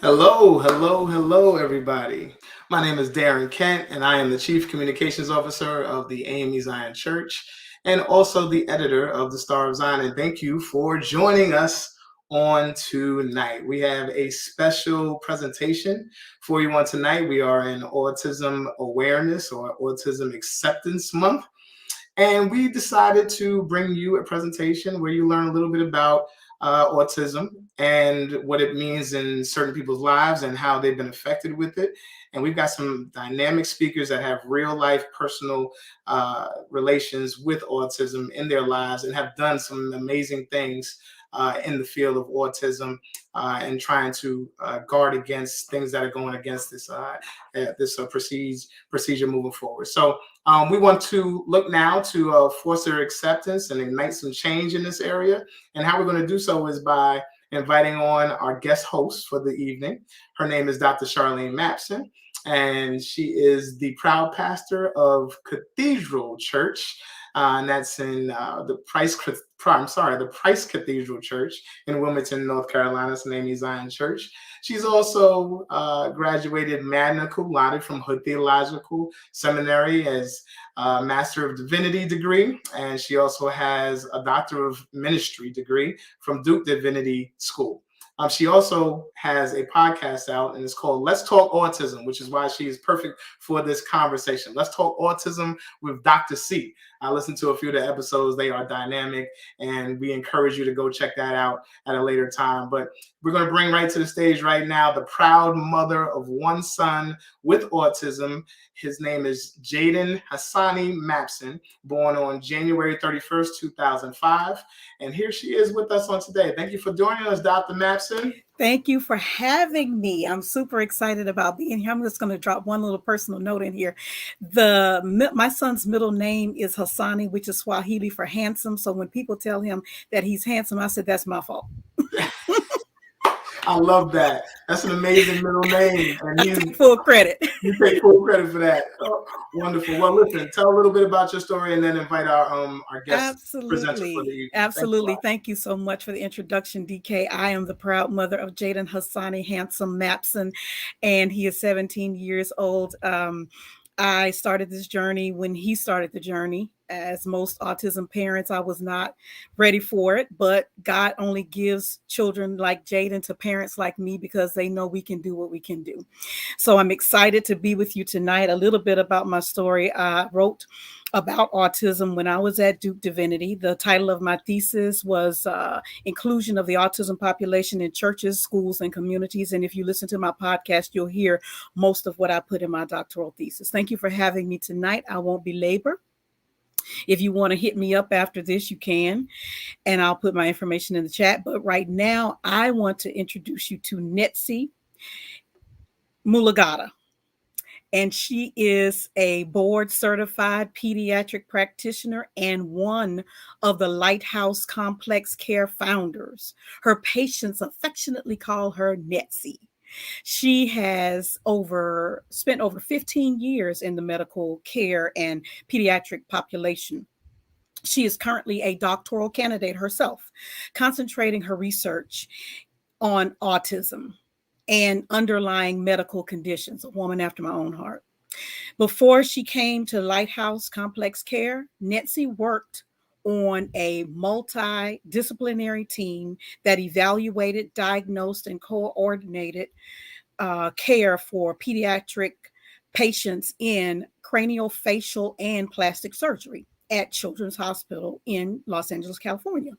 Hello, everybody. My name is Darren Kent, and I am the Chief Communications Officer of the AME Zion Church and also the editor of the Star of Zion. And thank you for joining us on tonight. We have a special presentation for you on tonight. We are in Autism Awareness or Autism Acceptance Month. And we decided to bring you a presentation where you learn a little bit about autism and what it means in certain people's lives and how they've been affected with it. And we've got some dynamic speakers that have real life personal relations with autism in their lives and have done some amazing things in the field of autism and trying to guard against things that are going against this procedure moving forward. So we want to look now to foster acceptance and ignite some change in this area. And how we're going to do so is by inviting on our guest host for the evening. Her name is Dr. Charlene Mapson, and she is the proud pastor of Cathedral Church. And that's in the Price Cathedral Church in Wilmington, North Carolina. It's named Zion Church. She's also graduated magna cum laude from Hood Theological Seminary as a Master of Divinity degree, and she also has a Doctor of Ministry degree from Duke Divinity School. She also has a podcast out, and it's called Let's Talk Autism, which is why she is perfect for this conversation. Let's Talk Autism with Dr. C. I listened to a few of the episodes. They are dynamic, and we encourage you to go check that out at a later time. But we're going to bring right to the stage right now the proud mother of one son with autism. His name is Jaden Hassani Mapson, born on January 31st, 2005. And here she is with us on today. Thank you for joining us, Dr. Mapson. Thank you for having me. I'm super excited about being here. I'm just going to drop one little personal note in here. My son's middle name is Hassani, which is Swahili for handsome. So when people tell him that he's handsome, I said, that's my fault. I love that. That's an amazing middle name. And I take full credit. You take full credit for that. Oh, wonderful. Well, listen, tell a little bit about your story and then invite our guest presenter for the evening. Absolutely. Thank you so much for the introduction, DK. I am the proud mother of Jaden Hassani Handsome Mapson, and he is 17 years old. I started this journey when he started the journey. As most autism parents, I was not ready for it, but God only gives children like Jaden to parents like me because they know we can do what we can do. So I'm excited to be with you tonight. A little bit about my story. I wrote about autism when I was at Duke Divinity. The title of my thesis was Inclusion of the Autism Population in Churches, Schools, and Communities. And if you listen to my podcast, you'll hear most of what I put in my doctoral thesis. Thank you for having me tonight. I won't belabor. If you want to hit me up after this, you can, and I'll put my information in the chat. But right now, I want to introduce you to Netsy Mulagata. And she is a board certified pediatric practitioner and one of the Lighthouse Complex Care founders. Her patients affectionately call her Netsy. She has spent over 15 years in the medical care and pediatric population. She is currently a doctoral candidate herself, concentrating her research on autism and underlying medical conditions, a woman after my own heart. Before she came to Lighthouse Complex Care, Netsy worked on a multidisciplinary team that evaluated, diagnosed, and coordinated care for pediatric patients in craniofacial and plastic surgery at Children's Hospital in Los Angeles, California.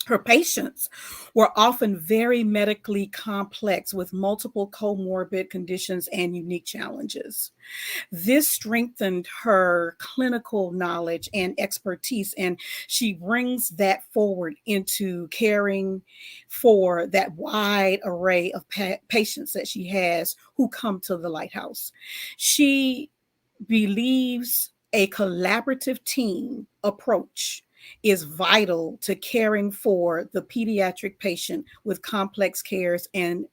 Her patients were often very medically complex with multiple comorbid conditions and unique challenges. This strengthened her clinical knowledge and expertise, and she brings that forward into caring for that wide array of patients that she has who come to the Lighthouse. She believes a collaborative team approach is vital to caring for the pediatric patient with complex cares and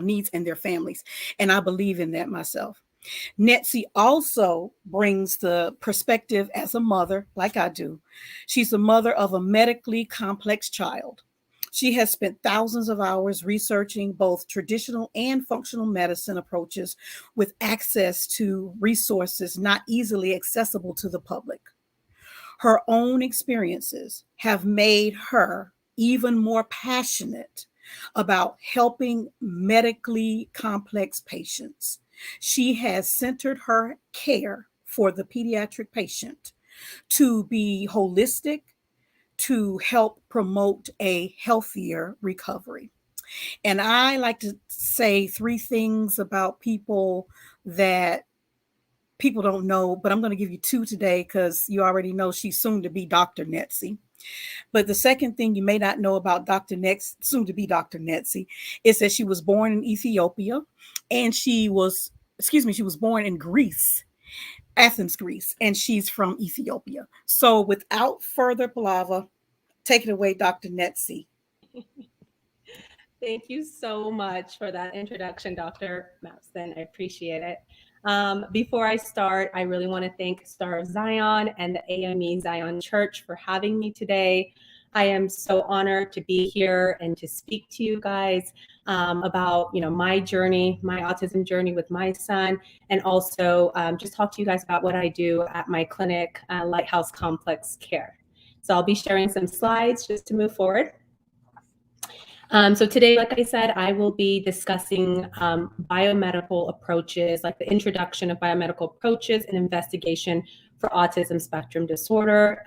needs and their families. And I believe in that myself. Netsy also brings the perspective as a mother, like I do. She's the mother of a medically complex child. She has spent thousands of hours researching both traditional and functional medicine approaches with access to resources not easily accessible to the public. Her own experiences have made her even more passionate about helping medically complex patients. She has centered her care for the pediatric patient to be holistic, to help promote a healthier recovery. And I like to say three things about people that people don't know, but I'm going to give you two today because you already know she's soon to be Dr. Netsy. But the second thing you may not know about Dr. Netsy, soon to be Dr. Netsy, is that she was born in Ethiopia, and she was born in Greece, Athens, Greece, and she's from Ethiopia. So without further palaver, take it away, Dr. Netsy. Thank you so much for that introduction, Dr. Mapson. I appreciate it. Before I start, I really want to thank Star of Zion and the AME Zion Church for having me today. I am so honored to be here and to speak to you guys about, my journey, my autism journey with my son, and also just talk to you guys about what I do at my clinic, Lighthouse Complex Care. So I'll be sharing some slides just to move forward. So today, like I said, I will be discussing biomedical approaches, like the introduction of biomedical approaches and investigation for autism spectrum disorder.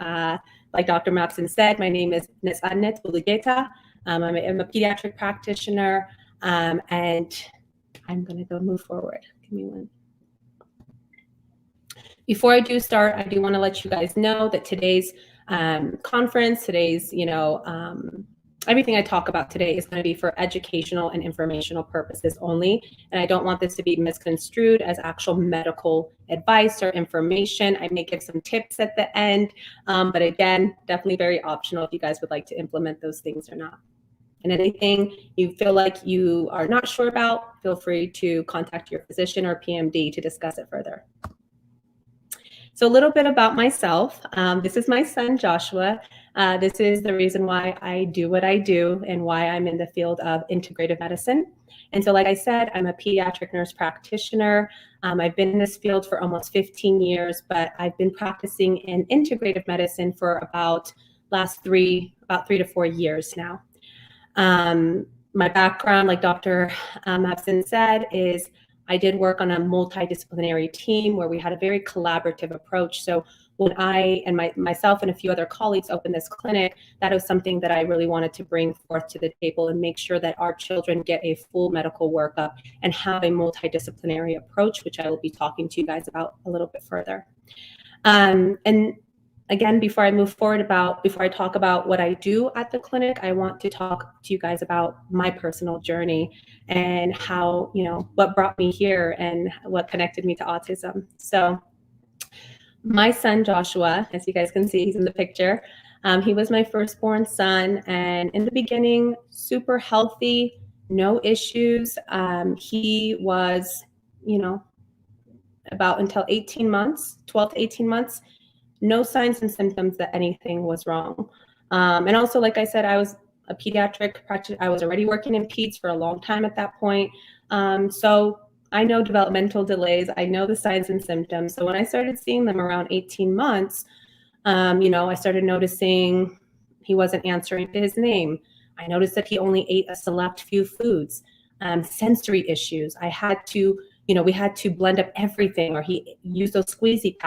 Like Dr. Mapson said, my name is Netsy Bulugeta. I'm a pediatric practitioner, and I'm going to go move forward. Give me one. Before I do start, I do want to let you guys know that today's conference, today's, everything I talk about today is going to be for educational and informational purposes only. And I don't want this to be misconstrued as actual medical advice or information. I may give some tips at the end, but again, definitely very optional if you guys would like to implement those things or not. And anything you feel like you are not sure about, feel free to contact your physician or PMD to discuss it further. So a little bit about myself. This is my son, Joshua. This is the reason why I do what I do and why I'm in the field of integrative medicine. And so, like I said, I'm a pediatric nurse practitioner. I've been in this field for almost 15 years, but I've been practicing in integrative medicine for about 3 to 4 years now. My background, like Dr. Mapson said, is I did work on a multidisciplinary team where we had a very collaborative approach. So when I and myself and a few other colleagues opened this clinic, that was something that I really wanted to bring forth to the table and make sure that our children get a full medical workup and have a multidisciplinary approach, which I will be talking to you guys about a little bit further. And again, before I move forward before I talk about what I do at the clinic, I want to talk to you guys about my personal journey and how, what brought me here and what connected me to autism. So my son, Joshua, as you guys can see, he's in the picture. He was my firstborn son, and in the beginning, super healthy, no issues. He was, about until 18 months, 12 to 18 months, no signs and symptoms that anything was wrong. And also, like I said, I was a pediatric practitioner. I was already working in peds for a long time at that point. So I know developmental delays. I know the signs and symptoms. So when I started seeing them around 18 months, I started noticing he wasn't answering to his name. I noticed that he only ate a select few foods. Sensory issues. I had to, we had to blend up everything, or he used those squeezy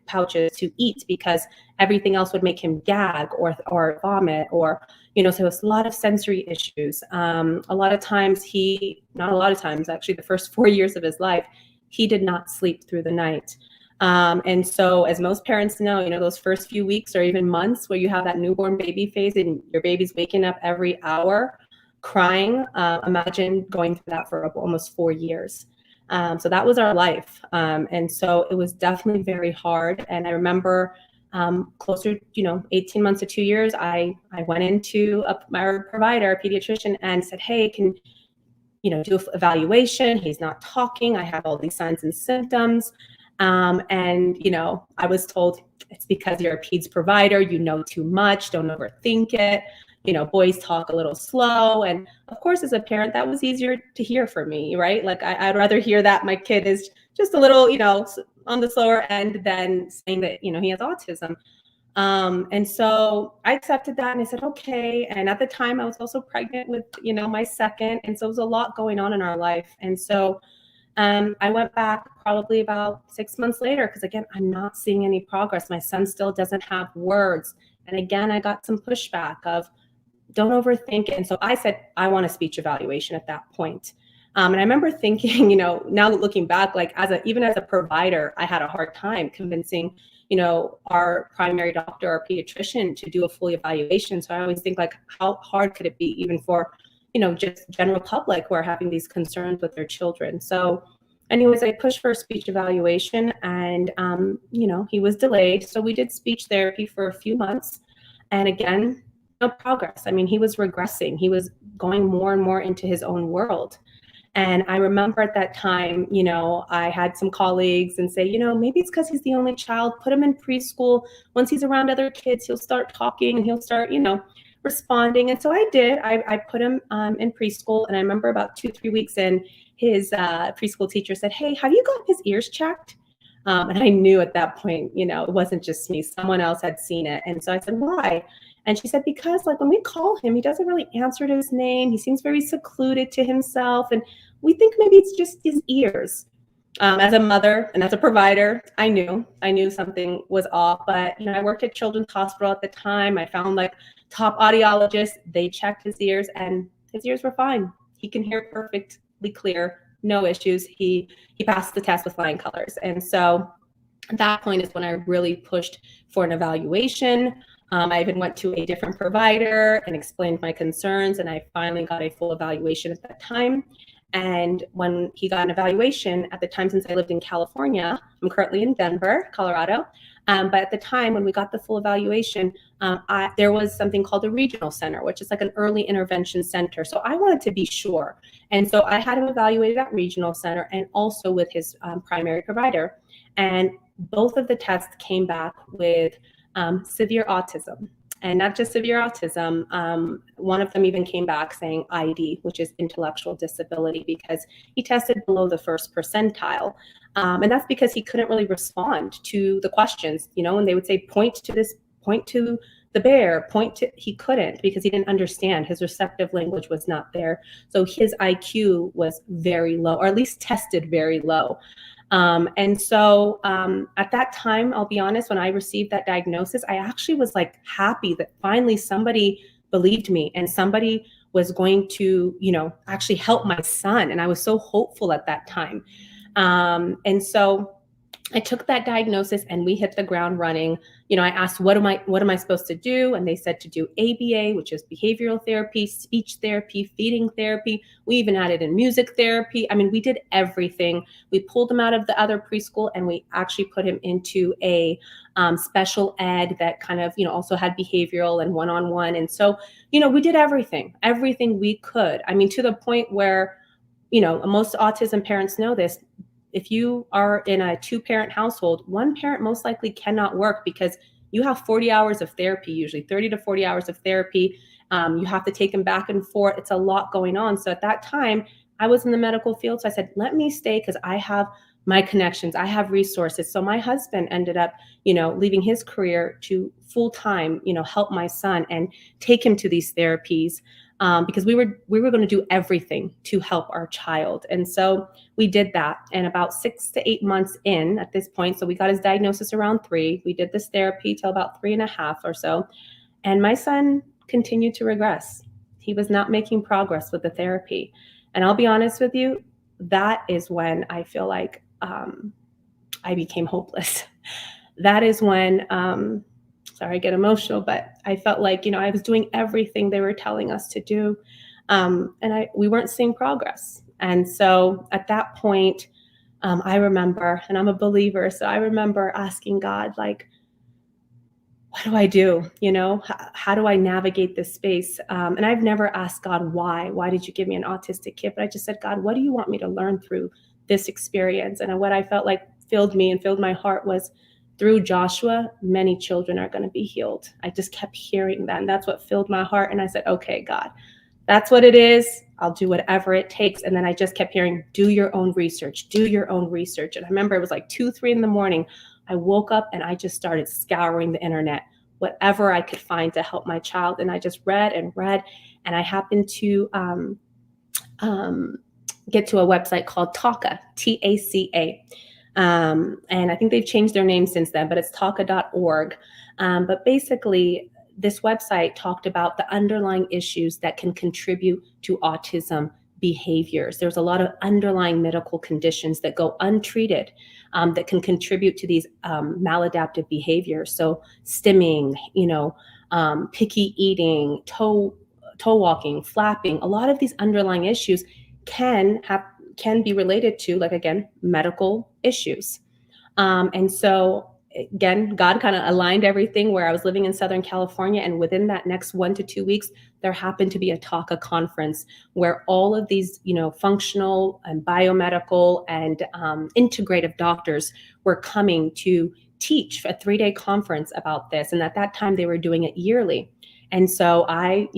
pouches to eat because everything else would make him gag or vomit, or, so it was a lot of sensory issues. A lot of times not a lot of times, actually the first 4 years of his life, he did not sleep through the night. And so, as most parents know, those first few weeks or even months where you have that newborn baby phase and your baby's waking up every hour crying, imagine going through that for almost 4 years. So that was our life. And so it was definitely very hard. And I remember closer, 18 months to 2 years, I went into my provider, a pediatrician, and said, hey, can do an evaluation. He's not talking. I have all these signs and symptoms. And I was told, it's because you're a peds provider, you know too much, don't overthink it. Boys talk a little slow. And of course, as a parent, that was easier to hear for me, right? Like I'd rather hear that my kid is just a little, on the slower end than saying that, he has autism. And so I accepted that and I said, okay. And at the time I was also pregnant with, my second. And so it was a lot going on in our life. And so I went back probably about 6 months later, because again, I'm not seeing any progress. My son still doesn't have words. And again, I got some pushback of don't overthink it. And so I said, I want a speech evaluation at that point. And I remember thinking, now looking back, like even as a provider, I had a hard time convincing, our primary doctor, our pediatrician, to do a full evaluation. So I always think, like, how hard could it be even for, just general public who are having these concerns with their children. So anyways, I pushed for a speech evaluation and, he was delayed. So we did speech therapy for a few months. And again, no progress. I mean, he was regressing. He was going more and more into his own world. And I remember at that time, I had some colleagues and say, maybe it's because he's the only child, put him in preschool. Once he's around other kids, he'll start talking and he'll start, responding. And so I did. I put him in preschool. And I remember about 2-3 weeks in, his preschool teacher said, hey, have you gotten his ears checked? And I knew at that point, it wasn't just me. Someone else had seen it. And so I said, why? And she said, because like when we call him, he doesn't really answer to his name. He seems very secluded to himself. And we think maybe it's just his ears. As a mother and as a provider, I knew something was off. But, I worked at Children's Hospital at the time. I found like top audiologists. They checked his ears and his ears were fine. He can hear perfectly clear, no issues. He passed the test with flying colors. And so at that point is when I really pushed for an evaluation. I even went to a different provider and explained my concerns, and I finally got a full evaluation at that time. And when he got an evaluation, at the time, since I lived in California, I'm currently in Denver, Colorado. But at the time when we got the full evaluation, there was something called a regional center, which is like an early intervention center. So I wanted to be sure. And so I had him evaluated at regional center and also with his primary provider. And both of the tests came back with severe autism. And not just severe autism, one of them even came back saying ID, which is intellectual disability, because he tested below the first percentile. And that's because he couldn't really respond to the questions, and they would say, point to this, point to the bear, he couldn't, because he didn't understand. His receptive language was not there. So his IQ was very low, or at least tested very low. And so at that time, I'll be honest, when I received that diagnosis, I actually was like happy that finally somebody believed me and somebody was going to, actually help my son. And I was so hopeful at that time. And so I took that diagnosis and we hit the ground running. I asked, what am I supposed to do? And they said to do ABA, which is behavioral therapy, speech therapy, feeding therapy. We even added in music therapy. I mean, we did everything. We pulled him out of the other preschool and we actually put him into a special ed that kind of, also had behavioral and one-on-one. And so, we did everything we could. I mean, to the point where, most autism parents know this. if you are in a 2-parent household, one parent most likely cannot work because you have 40 hours of therapy, usually 30 to 40 hours of therapy. You have to take them back and forth. It's a lot going on. So at that time, I was in the medical field. So I said, let me stay because I have my connections, I have resources. So my husband ended up, leaving his career to full-time, help my son and take him to these therapies, because we were going to do everything to help our child. And so we did that. And about 6 to 8 months in at this point, so we got his diagnosis around 3. We did this therapy till about 3.5 or so. And my son continued to regress. He was not making progress with the therapy. And I'll be honest with you, that is when I feel like I became hopeless. That is when, sorry, I get emotional, but I felt like, I was doing everything they were telling us to do. And we weren't seeing progress. And so at that point, I remember, and I'm a believer, so I remember asking God, like, what do I do? How do I navigate this space? And I've never asked God, why did you give me an autistic kid? But I just said, God, what do you want me to learn through this experience? And what I felt like filled me and filled my heart was, through Joshua, many children are going to be healed. I just kept hearing that. And that's what filled my heart. And I said, okay, God, that's what it is. I'll do whatever it takes. And then I just kept hearing, do your own research, do your own research. And I remember it was like 2, 3 in the morning. I woke up and I just started scouring the internet, whatever I could find to help my child. And I just read and read. And I happened to get to a website called TACA, TACA. And I think they've changed their name since then, but it's TACA.org. But basically, this website talked about the underlying issues that can contribute to autism behaviors. There's a lot of underlying medical conditions that go untreated, that can contribute to these maladaptive behaviors. So stimming, picky eating, toe walking, flapping, a lot of these underlying issues can be related to, like, again, medical issues. And so again, God kind of aligned everything where I was living in Southern California. And within that next 1 to 2 weeks, there happened to be a TACA conference where all of these, functional and biomedical and integrative doctors were coming to teach a 3-day conference about this. And at that time, they were doing it yearly. And so I,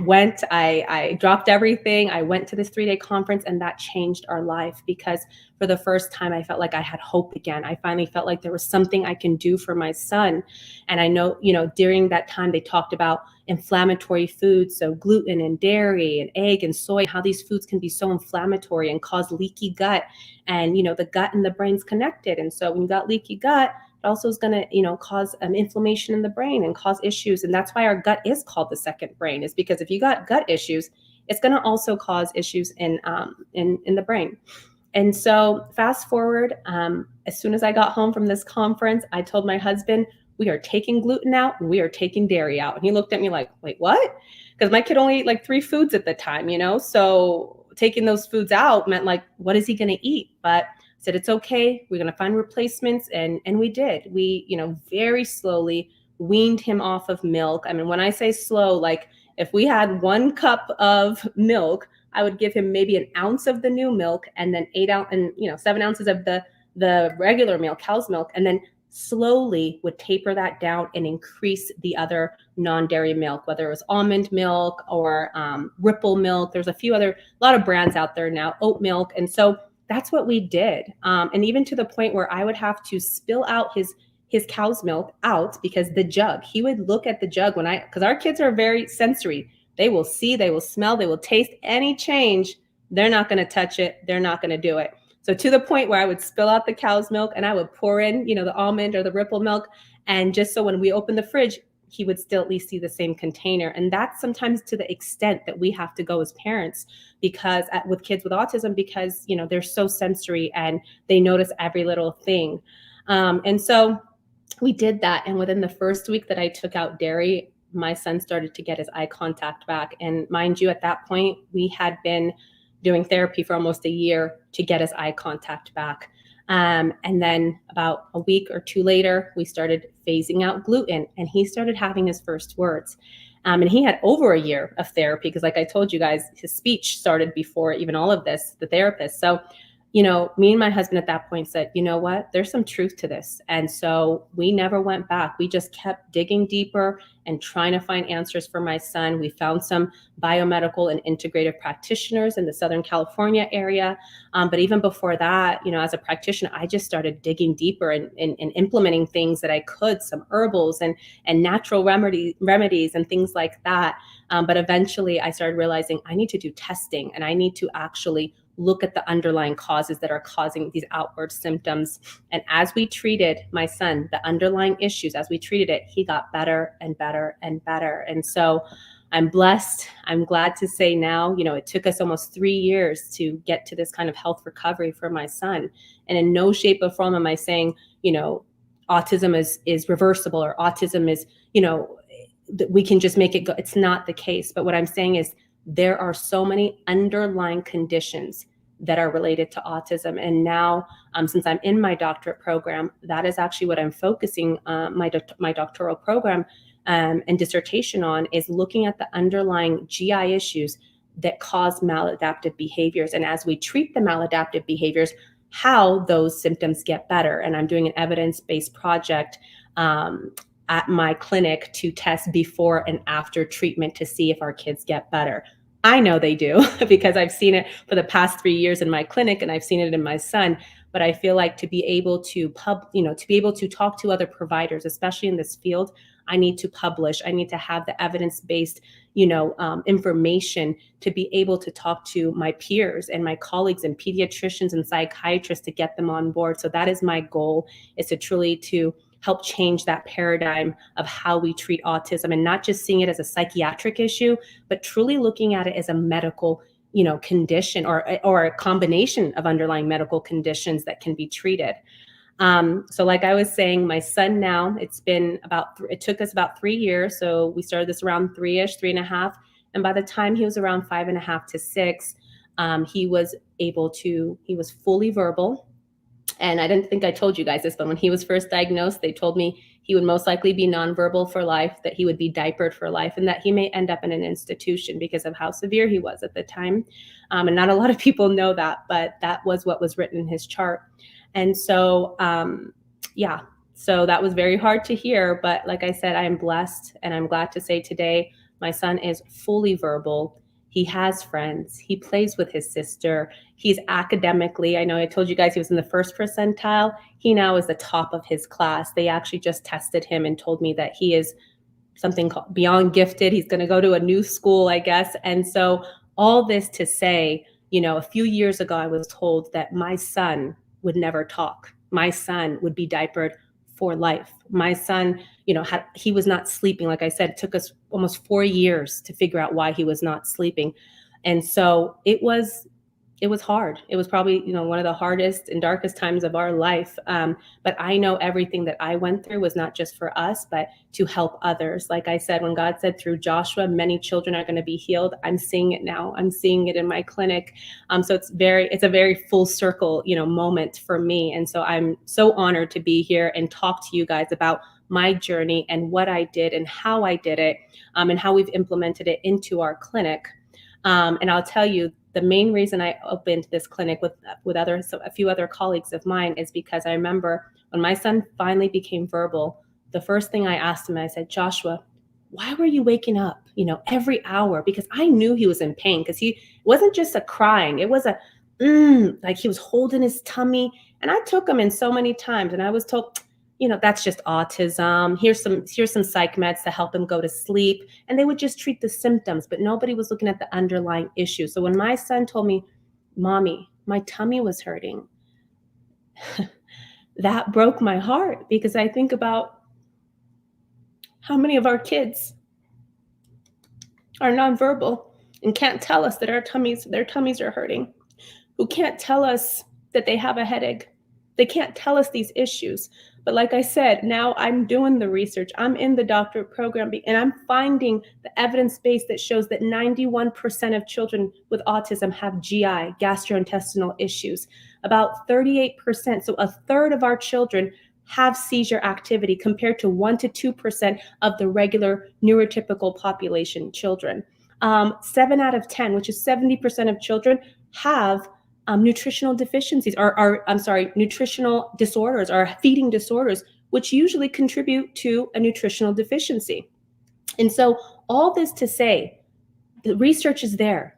went, I dropped everything. I went to this 3-day conference, and that changed our life, because for the first time, I felt like I had hope again. I finally felt like there was something I can do for my son. And I know, during that time, they talked about inflammatory foods, so gluten and dairy and egg and soy, how these foods can be so inflammatory and cause leaky gut. And, the gut and the brain's connected. And so when you got leaky gut, it also is going to, cause inflammation in the brain and cause issues. And that's why our gut is called the second brain, is because if you got gut issues, it's going to also cause issues in the brain. And so fast forward, as soon as I got home from this conference, I told my husband, we are taking gluten out and we are taking dairy out. And he looked at me like, wait, what? Because my kid only ate like 3 foods at the time, so taking those foods out meant, like, what is he going to eat? But I said, it's okay. We're going to find replacements. And we did. We, very slowly weaned him off of milk. I mean, when I say slow, like, if we had 1 cup of milk, I would give him maybe 1 ounce of the new milk, and then 7 ounces of the regular milk, cow's milk, and then slowly would taper that down and increase the other non-dairy milk, whether it was almond milk or Ripple milk. There's a lot of brands out there now, oat milk. And so that's what we did. And even to the point where I would have to spill out his cow's milk out, because the jug, he would look at the jug because our kids are very sensory. They will see, they will smell, they will taste any change. They're not going to touch it. They're not going to do it. So to the point where I would spill out the cow's milk and I would pour in, the almond or the Ripple milk. And just so when we open the fridge, he would still at least see the same container. And that's sometimes to the extent that we have to go as parents, because with kids with autism, because, they're so sensory and they notice every little thing. And so we did that. And within the first week that I took out dairy, my son started to get his eye contact back. And mind you, at that point, we had been doing therapy for almost a year to get his eye contact back. And then about a week or 2 later, we started phasing out gluten, and he started having his first words. And he had over a year of therapy, because like I told you guys, his speech started before even all of this, the therapist. So me and my husband at that point said, you know what, there's some truth to this. And so we never went back. We just kept digging deeper and trying to find answers for my son. We found some biomedical and integrative practitioners in the Southern California area. But even before that, as a practitioner, I just started digging deeper and implementing things that I could, some herbals and natural remedies and things like that. But eventually I started realizing I need to do testing, and I need to actually look at the underlying causes that are causing these outward symptoms. And as we treated my son, the underlying issues, as we treated it, he got better and better and better. And so I'm blessed. I'm glad to say now, it took us almost 3 years to get to this kind of health recovery for my son. And in no shape or form am I saying, autism is reversible, or autism is, we can just make it go. It's not the case. But what I'm saying is there are so many underlying conditions that are related to autism. And now, since I'm in my doctorate program, that is actually what I'm focusing my doctoral program and dissertation on, is looking at the underlying GI issues that cause maladaptive behaviors. And as we treat the maladaptive behaviors, how those symptoms get better. And I'm doing an evidence-based project at my clinic to test before and after treatment to see if our kids get better. I know they do because I've seen it for the past 3 years in my clinic, and I've seen it in my son. But I feel like to be able to talk to other providers, especially in this field, I need to publish. I need to have the evidence-based, information to be able to talk to my peers and my colleagues and pediatricians and psychiatrists to get them on board. So that is my goal, is to truly to help change that paradigm of how we treat autism, and not just seeing it as a psychiatric issue, but truly looking at it as a medical, condition, or a combination of underlying medical conditions that can be treated. So like I was saying, my son now, it took us about 3 years. So we started this around 3.5. And by the time he was around 5.5 to 6, he was fully verbal. And I didn't think I told you guys this, but when he was first diagnosed, they told me he would most likely be nonverbal for life, that he would be diapered for life, and that he may end up in an institution because of how severe he was at the time. And not a lot of people know that, but that was what was written in his chart. And so, so that was very hard to hear. But like I said, I am blessed, and I'm glad to say today my son is fully verbal. He has friends. He plays with his sister. He's academically, I know I told you guys he was in the first percentile. He now is the top of his class. They actually just tested him and told me that he is something called beyond gifted. He's going to go to a new school, I guess. And so all this to say, a few years ago, I was told that my son would never talk. My son would be diapered for life. My son, he was not sleeping. Like I said, it took us almost 4 years to figure out why he was not sleeping. And so it was hard. It was probably, one of the hardest and darkest times of our life. But I know everything that I went through was not just for us, but to help others. Like I said, when God said through Joshua, many children are going to be healed, I'm seeing it now. I'm seeing it in my clinic. So it's a very full circle, moment for me. And so I'm so honored to be here and talk to you guys about my journey and what I did and how I did it, and how we've implemented it into our clinic. And I'll tell you, the main reason I opened this clinic with a few other colleagues of mine is because I remember when my son finally became verbal, the first thing I asked him, I said, Joshua, why were you waking up, every hour? Because I knew he was in pain, because it wasn't just a crying. It was like he was holding his tummy. And I took him in so many times, and I was told, that's just autism. Here's some psych meds to help him go to sleep. And they would just treat the symptoms, but nobody was looking at the underlying issue. So when my son told me, Mommy, my tummy was hurting, that broke my heart, because I think about how many of our kids are nonverbal and can't tell us that their tummies are hurting, who can't tell us that they have a headache. They can't tell us these issues. But like I said, now I'm doing the research. I'm in the doctorate program, and I'm finding the evidence base that shows that 91% of children with autism have GI, gastrointestinal issues. About 38%, so a third of our children, have seizure activity, compared to 1 to 2% of the regular neurotypical population children. 7 out of 10, which is 70% of children, have nutritional deficiencies, or I'm sorry, nutritional disorders or feeding disorders, which usually contribute to a nutritional deficiency. And so all this to say, the research is there.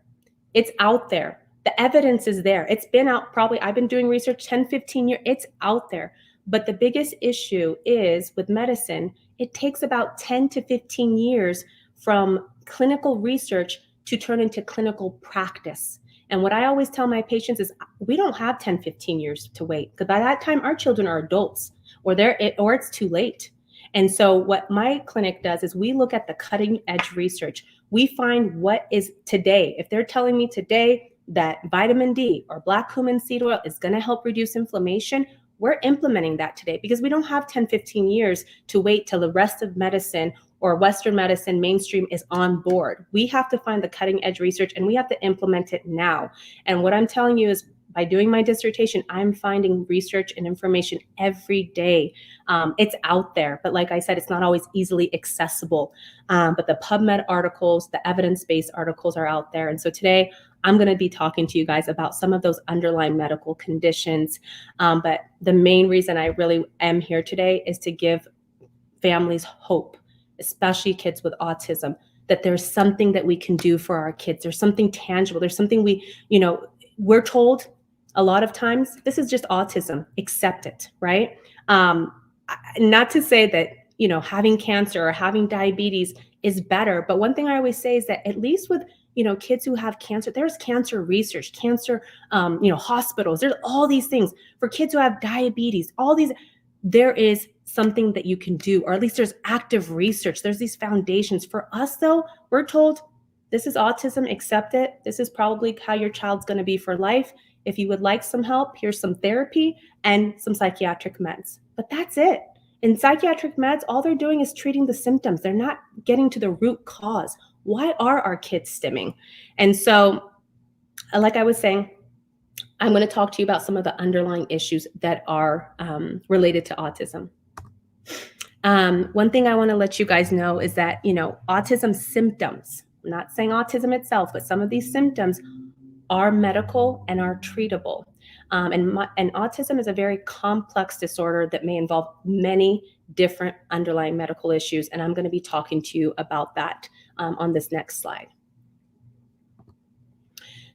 It's out there. The evidence is there. It's been out probably, I've been doing research 10, 15 years. It's out there. But the biggest issue is with medicine, it takes about 10 to 15 years from clinical research to turn into clinical practice. And what I always tell my patients is we don't have 10, 15 years to wait, because by that time our children are adults, or it's too late. And so what my clinic does is we look at the cutting edge research. We find what is today. If they're telling me today that vitamin D or black cumin seed oil is going to help reduce inflammation, we're implementing that today, because we don't have 10, 15 years to wait till the rest of medicine or Western medicine mainstream is on board. We have to find the cutting edge research, and we have to implement it now. And what I'm telling you is, by doing my dissertation, I'm finding research and information every day. It's out there, but like I said, it's not always easily accessible. But the PubMed articles, the evidence-based articles are out there. And so today I'm going to be talking to you guys about some of those underlying medical conditions. But the main reason I really am here today is to give families hope, especially kids with autism, that there's something that we can do for our kids. There's something tangible. There's something we're told a lot of times, this is just autism, accept it, right? Not to say that, having cancer or having diabetes is better, but one thing I always say is that at least with, kids who have cancer, there's cancer research, cancer, hospitals, there's all these things. For kids who have diabetes, there is something that you can do, or at least there's active research. There's these foundations. For us though, we're told this is autism, accept it. This is probably how your child's going to be for life. If you would like some help, here's some therapy and some psychiatric meds. But that's it. In psychiatric meds, all they're doing is treating the symptoms. They're not getting to the root cause. Why are our kids stimming? And so, like I was saying, I'm going to talk to you about some of the underlying issues that are related to autism. One thing I want to let you guys know is that, autism symptoms, I'm not saying autism itself, but some of these symptoms are medical and are treatable. And autism is a very complex disorder that may involve many different underlying medical issues. And I'm going to be talking to you about that on this next slide.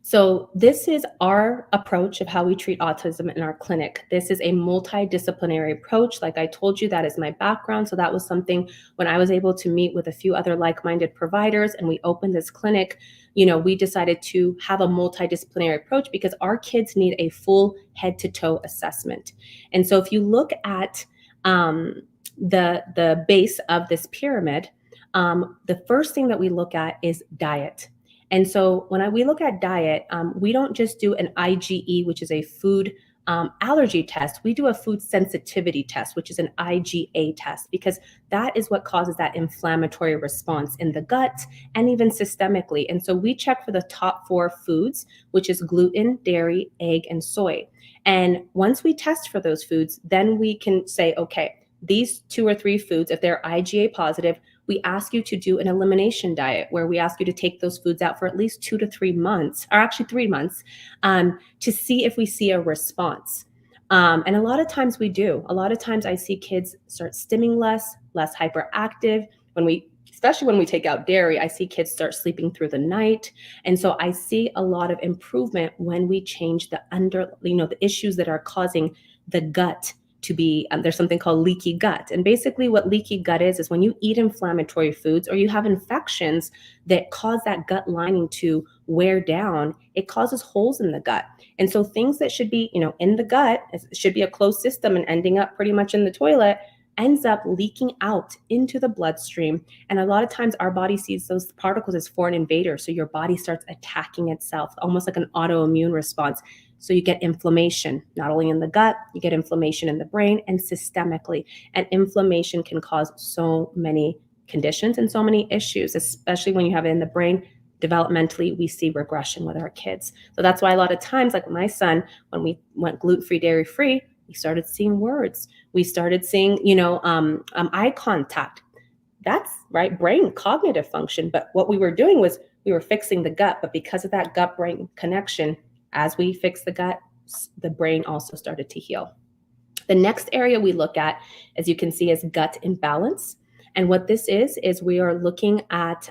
So this is our approach of how we treat autism in our clinic. This is a multidisciplinary approach. Like I told you, that is my background. So that was something when I was able to meet with a few other like-minded providers and we opened this clinic, we decided to have a multidisciplinary approach because our kids need a full head-to-toe assessment. And so if you look at the base of this pyramid, the first thing that we look at is diet. And so when we look at diet, we don't just do an IgE, which is a food allergy test. We do a food sensitivity test, which is an IgA test, because that is what causes that inflammatory response in the gut and even systemically. And so we check for the top 4 foods, which is gluten, dairy, egg, and soy. And once we test for those foods, then we can say, okay, these 2 or 3 foods, if they're IgA positive, we ask you to do an elimination diet where we ask you to take those foods out for at least 2 to 3 months, or actually 3 months, to see if we see a response. And a lot of times we do. A lot of times I see kids start stimming less hyperactive. Especially when we take out dairy, I see kids start sleeping through the night. And so I see a lot of improvement when we change the issues that are causing the gut to be, there's something called leaky gut. And basically what leaky gut is when you eat inflammatory foods or you have infections that cause that gut lining to wear down, it causes holes in the gut. And so things that should be, in the gut, it should be a closed system and ending up pretty much in the toilet, ends up leaking out into the bloodstream. And a lot of times our body sees those particles as foreign invaders. So your body starts attacking itself, almost like an autoimmune response. So you get inflammation, not only in the gut, you get inflammation in the brain and systemically. And inflammation can cause so many conditions and so many issues, especially when you have it in the brain. Developmentally, we see regression with our kids. So that's why a lot of times, like my son, when we went gluten-free, dairy-free, we started seeing words. We started seeing, eye contact. That's right, brain cognitive function. But what we were doing was we were fixing the gut. But because of that gut-brain connection, As we fixed the gut, the brain also started to heal. The next area we look at, as you can see, is gut imbalance. And what this is we are looking at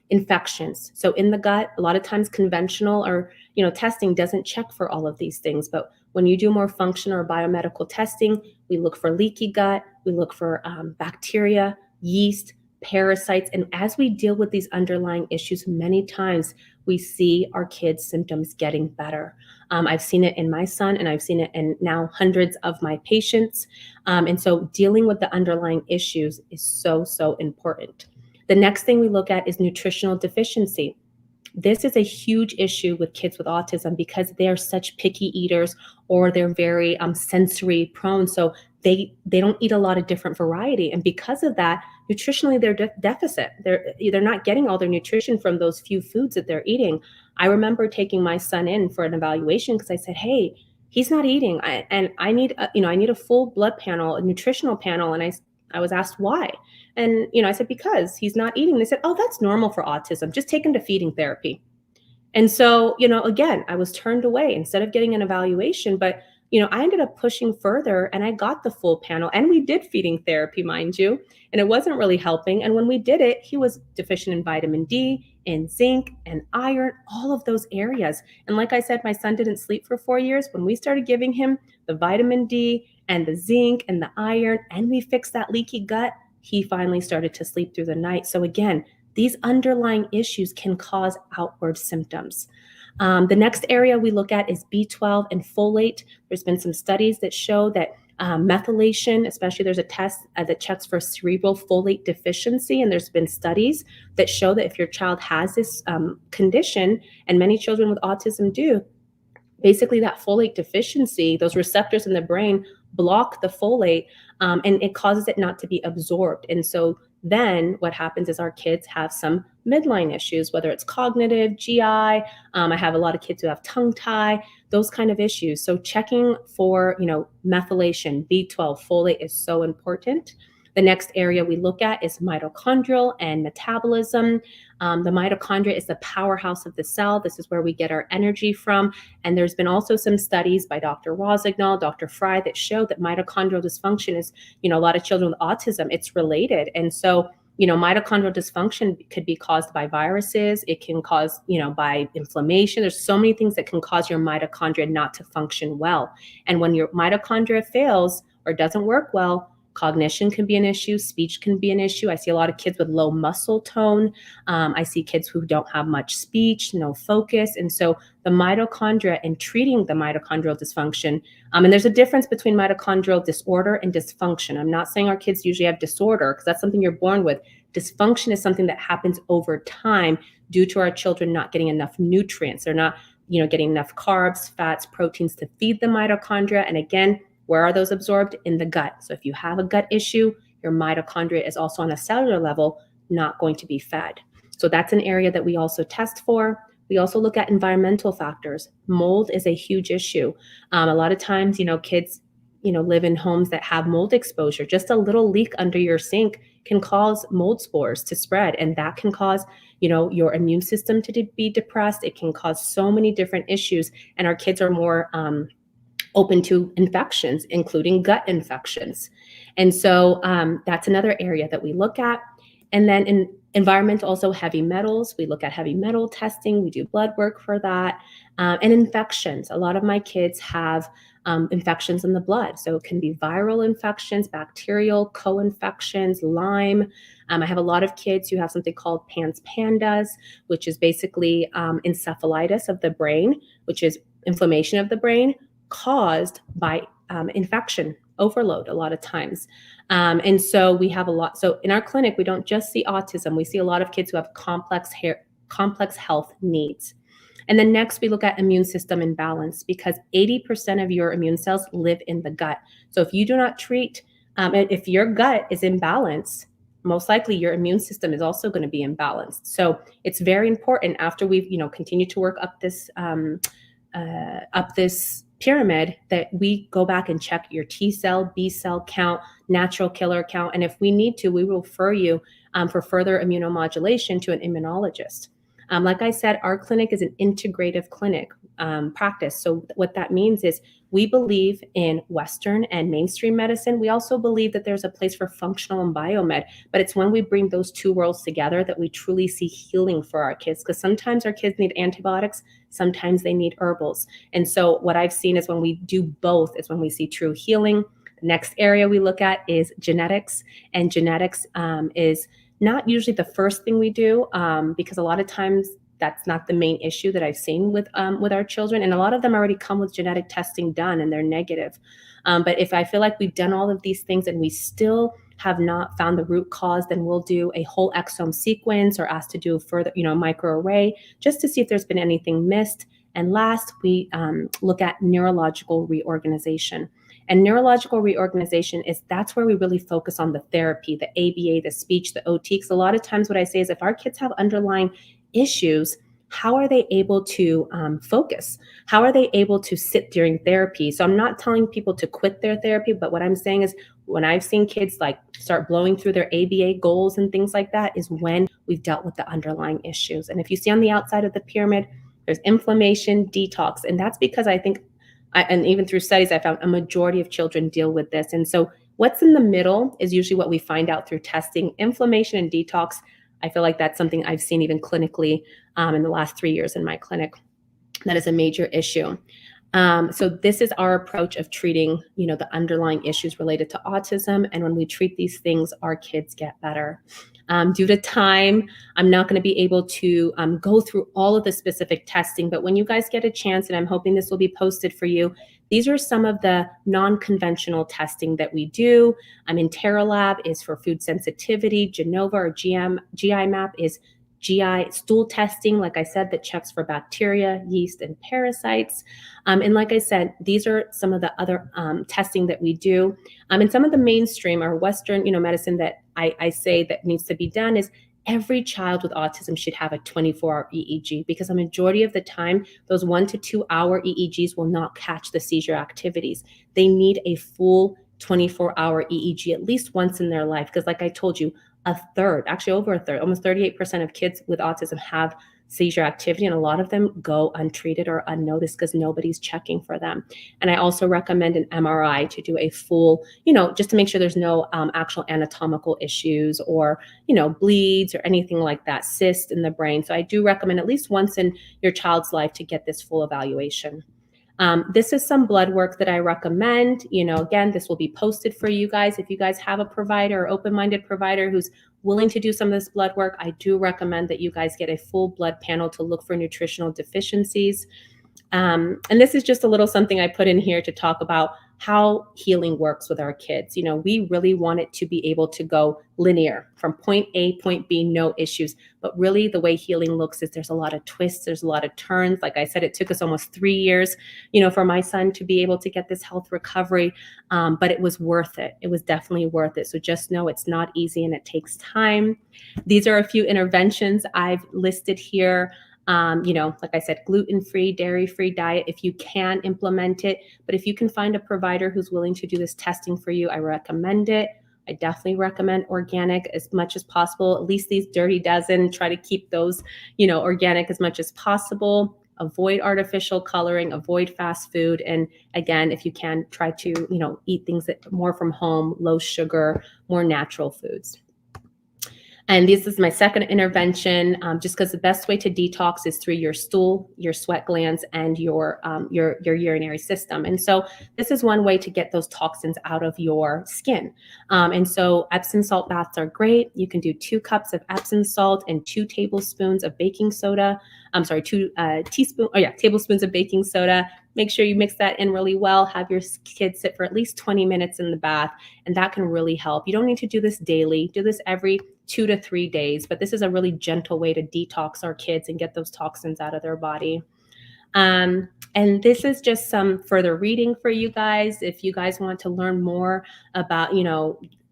infections. So in the gut, a lot of times conventional or testing doesn't check for all of these things. But when you do more functional or biomedical testing, we look for leaky gut, we look for bacteria, yeast, parasites. And as we deal with these underlying issues, many times we see our kids' symptoms getting better. I've seen it in my son, and I've seen it in now hundreds of my patients. And so dealing with the underlying issues is so, so important. The next thing we look at is nutritional deficiency. This is a huge issue with kids with autism because they are such picky eaters, or they're very sensory prone. So they don't eat a lot of different variety. And because of that, nutritionally, they're deficit. They're not getting all their nutrition from those few foods that they're eating. I remember taking my son in for an evaluation because I said, hey, he's not eating. I need a full blood panel, a nutritional panel. And I was asked why. And, I said, because he's not eating. They said, oh, that's normal for autism. Just take him to feeding therapy. And so, again, I was turned away instead of getting an evaluation. But, I ended up pushing further, and I got the full panel, and we did feeding therapy, mind you, and it wasn't really helping. And when we did it, he was deficient in vitamin D, in zinc, and iron, all of those areas. And like I said, my son didn't sleep for 4 years. When we started giving him the vitamin D and the zinc and the iron, and we fixed that leaky gut, he finally started to sleep through the night. So again, these underlying issues can cause outward symptoms. The next area we look at is B12 and folate. There's been some studies that show that methylation, especially there's a test that checks for cerebral folate deficiency. And there's been studies that show that if your child has this condition, and many children with autism do, basically that folate deficiency, those receptors in the brain block the folate, and it causes it not to be absorbed. And so then what happens is our kids have some midline issues, whether it's cognitive, GI. I have a lot of kids who have tongue tie, those kind of issues. So checking for, methylation, B12, folate is so important. The next area we look at is mitochondrial and metabolism. The mitochondria is the powerhouse of the cell. This is where we get our energy from. And there's been also some studies by Dr. Rosignol, Dr. Fry, that show that mitochondrial dysfunction is, a lot of children with autism, it's related. And so, mitochondrial dysfunction could be caused by viruses. It can cause, by inflammation. There's so many things that can cause your mitochondria not to function well. And when your mitochondria fails or doesn't work well, cognition can be an issue, speech can be an issue. I see a lot of kids with low muscle tone. I see kids who don't have much speech, no focus. And so the mitochondria, and treating the mitochondrial dysfunction, and there's a difference between mitochondrial disorder and dysfunction. I'm not saying our kids usually have disorder, because that's something you're born with. Dysfunction is something that happens over time due to our children not getting enough nutrients. They're not, getting enough carbs, fats, proteins to feed the mitochondria. And again, where are those absorbed? In the gut. So if you have a gut issue, your mitochondria is also on a cellular level not going to be fed. So that's an area that we also test for. We also look at environmental factors. Mold is a huge issue. A lot of times, kids, live in homes that have mold exposure. Just a little leak under your sink can cause mold spores to spread, and that can cause, your immune system to be depressed. It can cause so many different issues, and our kids are more open to infections, including gut infections. And so that's another area that we look at. And then in environment, also heavy metals. We look at heavy metal testing. We do blood work for that. And infections. A lot of my kids have infections in the blood. So it can be viral infections, bacterial, co-infections, Lyme. I have a lot of kids who have something called PANS-PANDAS, which is basically encephalitis of the brain, which is inflammation of the brain caused by infection overload a lot of times. And so we have a lot. So in our clinic, we don't just see autism. We see a lot of kids who have complex health needs. And then next we look at immune system imbalance, because 80% of your immune cells live in the gut. So if you do not treat, if your gut is imbalanced, most likely your immune system is also going to be imbalanced. So it's very important, after we've, continued to work up this pyramid, that we go back and check your T cell, B cell count, natural killer count. And if we need to, we will refer you for further immunomodulation to an immunologist. Like I said, our clinic is an integrative clinic. practice. So what that means is we believe in Western and mainstream medicine. We also believe that there's a place for functional and biomed, but it's when we bring those two worlds together that we truly see healing for our kids, because sometimes our kids need antibiotics, sometimes they need herbals. And so what I've seen is when we do both is when we see true healing. The next area we look at is genetics, and genetics is not usually the first thing we do, because a lot of times that's not the main issue that I've seen with our children. And a lot of them already come with genetic testing done and they're negative. But if I feel like we've done all of these things and we still have not found the root cause, then we'll do a whole exome sequence or ask to do further, microarray, just to see if there's been anything missed. And last, we look at neurological reorganization. And neurological reorganization that's where we really focus on the therapy, the ABA, the speech, the OT. Because a lot of times what I say is if our kids have underlying issues, how are they able to focus? How are they able to sit during therapy? So I'm not telling people to quit their therapy, but what I'm saying is when I've seen kids like start blowing through their ABA goals and things like that is when we've dealt with the underlying issues. And if you see on the outside of the pyramid, there's inflammation, detox. And that's because I think, and even through studies, I found a majority of children deal with this. And so what's in the middle is usually what we find out through testing. Inflammation and detox, I feel like that's something I've seen even clinically in the last 3 years in my clinic. That is a major issue. So this is our approach of treating, the underlying issues related to autism. And when we treat these things, our kids get better. Due to time, I'm not going to be able to go through all of the specific testing, but when you guys get a chance, and I'm hoping this will be posted for you, these are some of the non-conventional testing that we do. Interalab is for food sensitivity. Genova or GI map is GI stool testing, like I said, that checks for bacteria, yeast, and parasites. And like I said, these are some of the other testing that we do. And some of the mainstream or Western, medicine that I say that needs to be done is every child with autism should have a 24-hour EEG, because a majority of the time, those 1 to 2 hour EEGs will not catch the seizure activities. They need a full 24-hour EEG at least once in their life, because like I told you, a third, actually over a third, almost 38% of kids with autism have seizure activity, and a lot of them go untreated or unnoticed because nobody's checking for them. And I also recommend an MRI to do a full, just to make sure there's no actual anatomical issues or, bleeds or anything like that, cyst in the brain. So I do recommend at least once in your child's life to get this full evaluation. This is some blood work that I recommend. Again, this will be posted for you guys. If you guys have a provider or open-minded provider who's willing to do some of this blood work, I do recommend that you guys get a full blood panel to look for nutritional deficiencies. And this is just a little something I put in here to talk about how healing works with our kids. We really want it to be able to go linear from point A, point B, no issues. But really the way healing looks is there's a lot of twists, there's a lot of turns. Like I said, it took us almost 3 years, for my son to be able to get this health recovery. But it was worth it. It was definitely worth it. So just know it's not easy and it takes time. These are a few interventions I've listed here. Like I said, gluten-free, dairy-free diet, if you can implement it. But if you can find a provider who's willing to do this testing for you, I recommend it. I definitely recommend organic as much as possible. At least these dirty dozen, try to keep those, organic as much as possible. Avoid artificial coloring, avoid fast food. And again, if you can, try to, eat things that more from home, low sugar, more natural foods. And this is my second intervention, just because the best way to detox is through your stool, your sweat glands, and your urinary system. And so this is one way to get those toxins out of your skin. And so Epsom salt baths are great. You can do 2 cups of Epsom salt and 2 tablespoons of baking soda. Tablespoons of baking soda. Make sure you mix that in really well. Have your kids sit for at least 20 minutes in the bath, and that can really help. You don't need to do this daily. Do this every 2 to 3 days, but this is a really gentle way to detox our kids and get those toxins out of their body. And this is just some further reading for you guys. If you guys want to learn more about,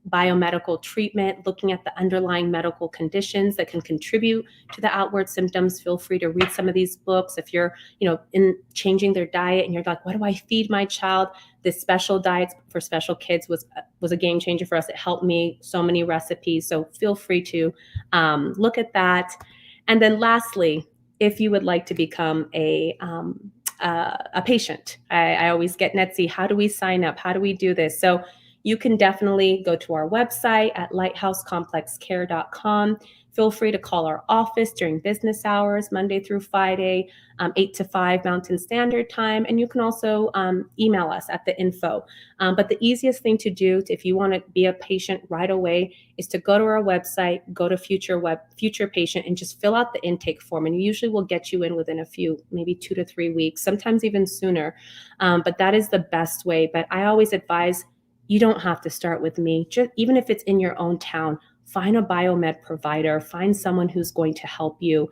biomedical treatment, looking at the underlying medical conditions that can contribute to the outward symptoms, feel free to read some of these books. If you're, in changing their diet and you're like, what do I feed my child? This special diets for special kids was a game changer for us. It helped me, so many recipes. So feel free to look at that. And then lastly, if you would like to become a a patient. I always get Netsy, how do we sign up? How do we do this? So you can definitely go to our website at lighthousecomplexcare.com. Feel free to call our office during business hours, Monday through Friday, 8 to 5 Mountain Standard Time. And you can also email us at the info. But the easiest thing to do if you want to be a patient right away is to go to our website, go to future patient, and just fill out the intake form. And usually we'll get you in within a few, maybe 2 to 3 weeks, sometimes even sooner. But that is the best way. But I always advise you don't have to start with me. Just, even if it's in your own town, find a biomed provider, find someone who's going to help you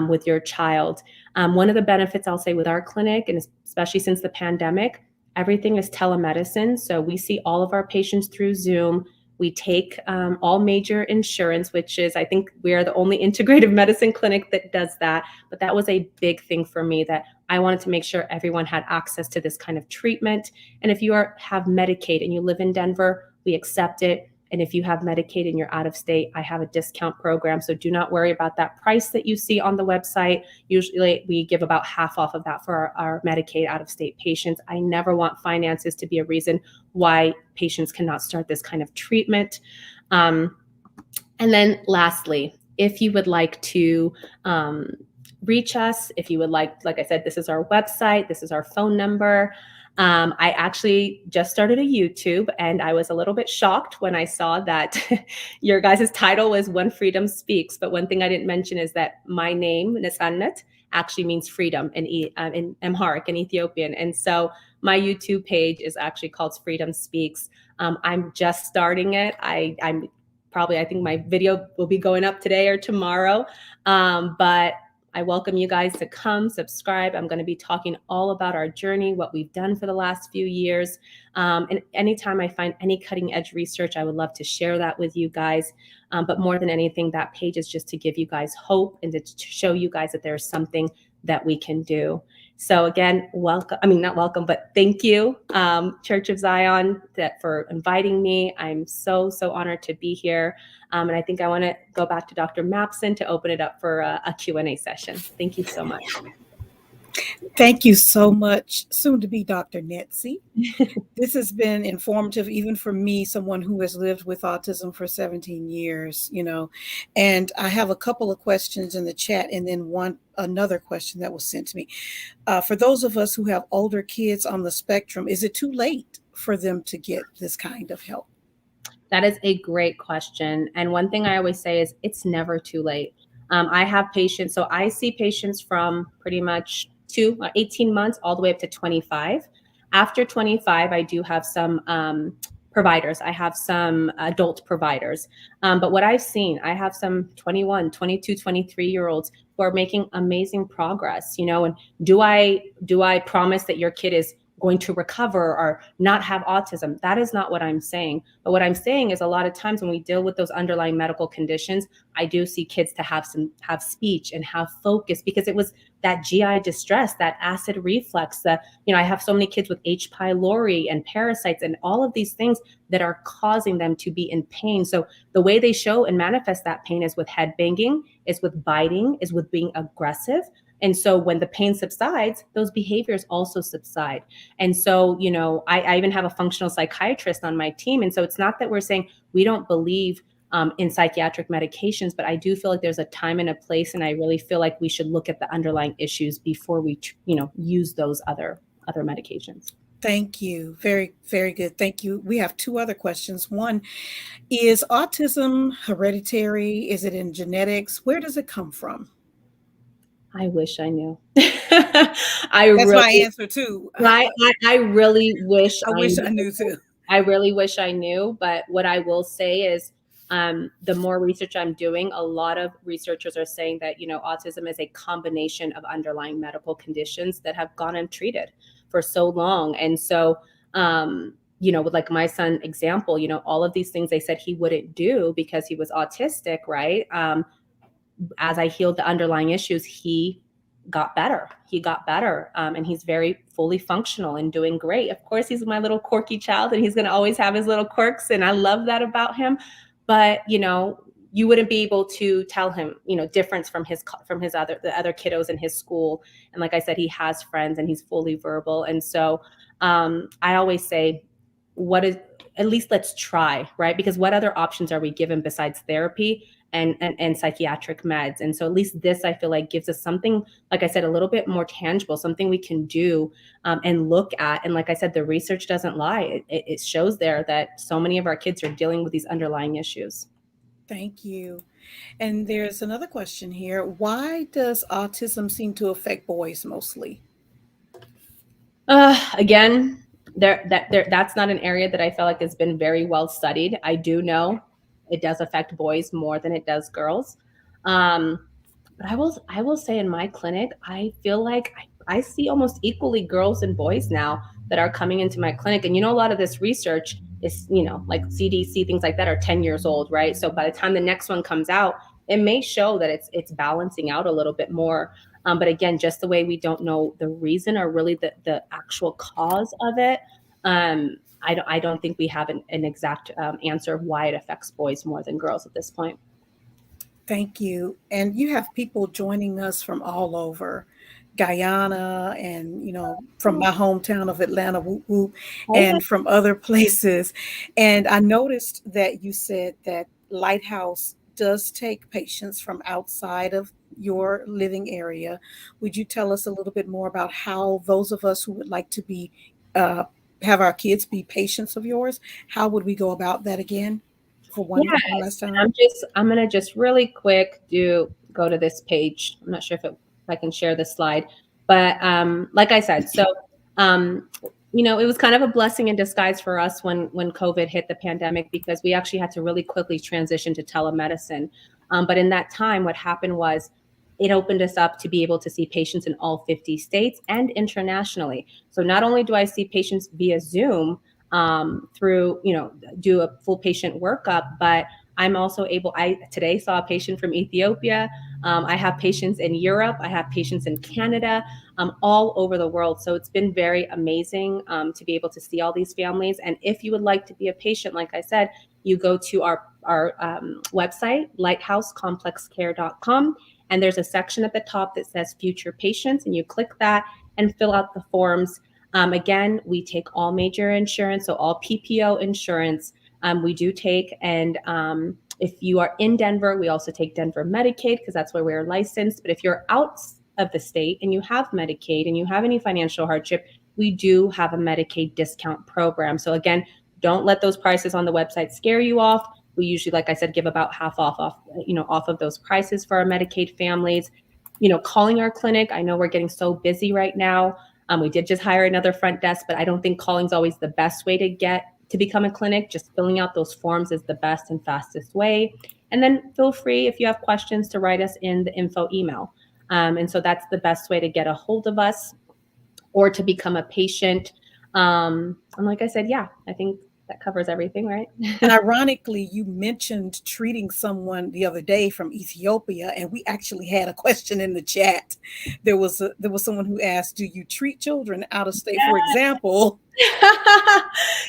with your child. One of the benefits I'll say with our clinic, and especially since the pandemic, everything is telemedicine. So we see all of our patients through Zoom. We take all major insurance, which is, I think we are the only integrative medicine clinic that does that. But that was a big thing for me, that I wanted to make sure everyone had access to this kind of treatment. And if you have Medicaid and you live in Denver, we accept it. And if you have Medicaid and you're out of state, I have a discount program. So do not worry about that price that you see on the website. Usually we give about half off of that for our Medicaid out of state patients. I never want finances to be a reason why patients cannot start this kind of treatment. And then lastly, if you would like to reach us, if you would like I said, this is our website, this is our phone number. I actually just started a YouTube, and I was a little bit shocked when I saw that your guys' title was When Freedom Speaks. But one thing I didn't mention is that my name, Nesannet, actually means freedom in Amharic, in Ethiopian. And so my YouTube page is actually called Freedom Speaks. I'm just starting it. I think my video will be going up today or tomorrow. But I welcome you guys to come subscribe. I'm going to be talking all about our journey, what we've done for the last few years. And anytime I find any cutting edge research, I would love to share that with you guys. But more than anything, that page is just to give you guys hope and to show you guys that there's something that we can do. So again, thank you, Church of Zion, for inviting me. I'm so honored to be here. And I think I want to go back to Dr. Mapson to open it up for a Q&A session. Thank you so much. Thank you so much, soon to be Dr. Netsy. This has been informative, even for me, someone who has lived with autism for 17 years, and I have a couple of questions in the chat, and then another question that was sent to me. For those of us who have older kids on the spectrum, is it too late for them to get this kind of help? That is a great question. And one thing I always say is it's never too late. I have patients, so I see patients from pretty much 18 months all the way up to 25. After 25, I do have some providers. I have some adult providers. But what I've seen, I have some 21, 22, 23-year-olds who are making amazing progress, and do I promise that your kid is going to recover or not have autism? That is not what I'm saying. But what I'm saying is a lot of times when we deal with those underlying medical conditions, I do see kids to have speech and have focus, because it was that GI distress, that acid reflux, that, I have so many kids with H. pylori and parasites and all of these things that are causing them to be in pain. So the way they show and manifest that pain is with head banging, is with biting, is with being aggressive. And so when the pain subsides, those behaviors also subside. And so, I even have a functional psychiatrist on my team. And so it's not that we're saying we don't believe in psychiatric medications, but I do feel like there's a time and a place. And I really feel like we should look at the underlying issues before we, use those other medications. Thank you. Very, very good. Thank you. We have two other questions. One, is autism hereditary? Is it in genetics? Where does it come from? I wish I knew. That's my answer too. I really wish I knew too. I really wish I knew. But what I will say is, the more research I'm doing, a lot of researchers are saying that, autism is a combination of underlying medical conditions that have gone untreated for so long. And so, with like my son example, all of these things they said he wouldn't do because he was autistic, right? As I healed the underlying issues, he got better. And he's very fully functional and doing great. Of course, he's my little quirky child, and he's going to always have his little quirks. And I love that about him. But, you wouldn't be able to tell him, difference from the other kiddos in his school. And like I said, he has friends and he's fully verbal. And so I always say, at least let's try, right? Because what other options are we given besides therapy and psychiatric meds? And so at least this, I feel like, gives us something, like I said, a little bit more tangible, something we can do and look at. And like I said, the research doesn't lie. It shows there that so many of our kids are dealing with these underlying issues. Thank you. And there's another question here. Why does autism seem to affect boys mostly? Again, that's not an area that I feel like has been very well studied. I do know it does affect boys more than it does girls. But I will say in my clinic, I feel like I see almost equally girls and boys now that are coming into my clinic. And a lot of this research is, like CDC, things like that are 10 years old, right? So by the time the next one comes out, it may show that it's balancing out a little bit more. But again, just the way we don't know the reason or really the actual cause of it, I don't think we have an exact answer of why it affects boys more than girls at this point. Thank you. And you have people joining us from all over Guyana and, from my hometown of Atlanta, whoop, whoop, and from other places. And I noticed that you said that Lighthouse does take patients from outside of your living area. Would you tell us a little bit more about how those of us who would like to be, have our kids be patients of yours, how would we go about that again? For one last time. I'm gonna just really quick go to this page. I'm not sure if I can share this slide, but like I said, so it was kind of a blessing in disguise for us when COVID hit the pandemic, because we actually had to really quickly transition to telemedicine. But in that time, what happened was it opened us up to be able to see patients in all 50 states and internationally. So not only do I see patients via Zoom, through, do a full patient workup, but I'm also I today saw a patient from Ethiopia. I have patients in Europe. I have patients in Canada, all over the world. So it's been very amazing to be able to see all these families. And if you would like to be a patient, like I said, you go to our website, lighthousecomplexcare.com. And there's a section at the top that says future patients, and you click that and fill out the forms. Again, we take all major insurance, so all PPO insurance we do take. And if you are in Denver, we also take Denver Medicaid, because that's where we're licensed. But if you're out of the state and you have Medicaid and you have any financial hardship, we do have a Medicaid discount program. So again, don't let those prices on the website scare you off. We usually, like I said, give about half off of those prices for our Medicaid families. Calling our clinic. I know we're getting so busy right now. We did just hire another front desk, but I don't think calling is always the best way to become a clinic. Just filling out those forms is the best and fastest way. And then feel free, if you have questions, to write us in the info email. And so that's the best way to get a hold of us or to become a patient. And like I said, I think that covers everything, right? And ironically, you mentioned treating someone the other day from Ethiopia, and we actually had a question in the chat. There was someone who asked, "Do you treat children out of state?" For example,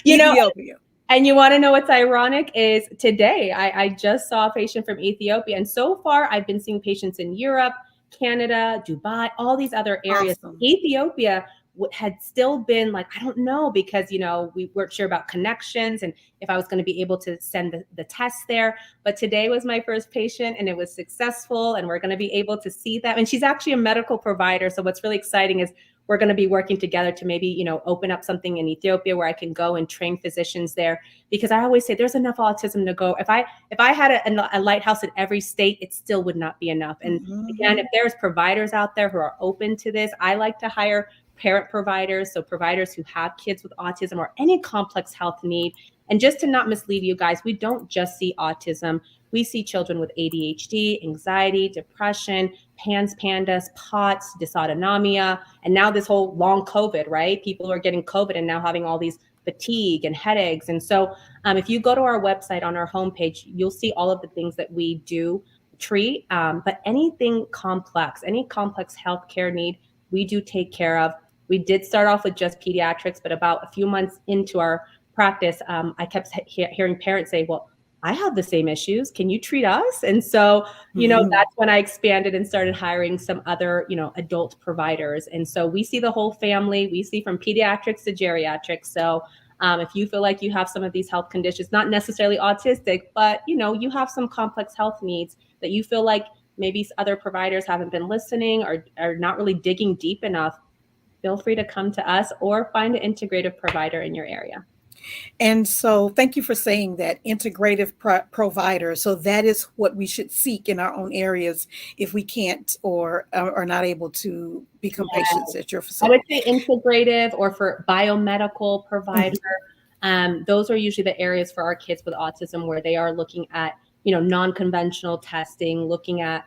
Ethiopia. And you want to know what's ironic is today I just saw a patient from Ethiopia, and so far I've been seeing patients in Europe, Canada, Dubai, all these other areas. Awesome. Ethiopia had still been like, I don't know, because, we weren't sure about connections and if I was going to be able to send the test there. But today was my first patient and it was successful, and we're going to be able to see them. And she's actually a medical provider. So what's really exciting is we're going to be working together to maybe, open up something in Ethiopia where I can go and train physicians there, because I always say there's enough autism to go. If I had a lighthouse in every state, it still would not be enough. And again, if there's providers out there who are open to this, I like to hire parent providers, so providers who have kids with autism or any complex health need. And just to not mislead you guys, we don't just see autism. We see children with ADHD, anxiety, depression, PANS, PANDAS, POTS, dysautonomia, and now this whole long COVID, right? People are getting COVID and now having all these fatigue and headaches. And so if you go to our website on our homepage, you'll see all of the things that we do treat. But anything complex, any complex healthcare need, we do take care of. We did start off with just pediatrics, but about a few months into our practice, I kept hearing parents say, well, I have the same issues. Can you treat us? And so, that's when I expanded and started hiring some other, adult providers. And so we see the whole family. We see from pediatrics to geriatrics. So if you feel like you have some of these health conditions, not necessarily autistic, but, you have some complex health needs that you feel like maybe other providers haven't been listening or are not really digging deep enough, feel free to come to us or find an integrative provider in your area. And so thank you for saying that, integrative provider. So that is what we should seek in our own areas if we can't or are not able to become patients at your facility. I would say integrative or for biomedical provider. Those are usually the areas for our kids with autism where they are looking at, non-conventional testing, looking at,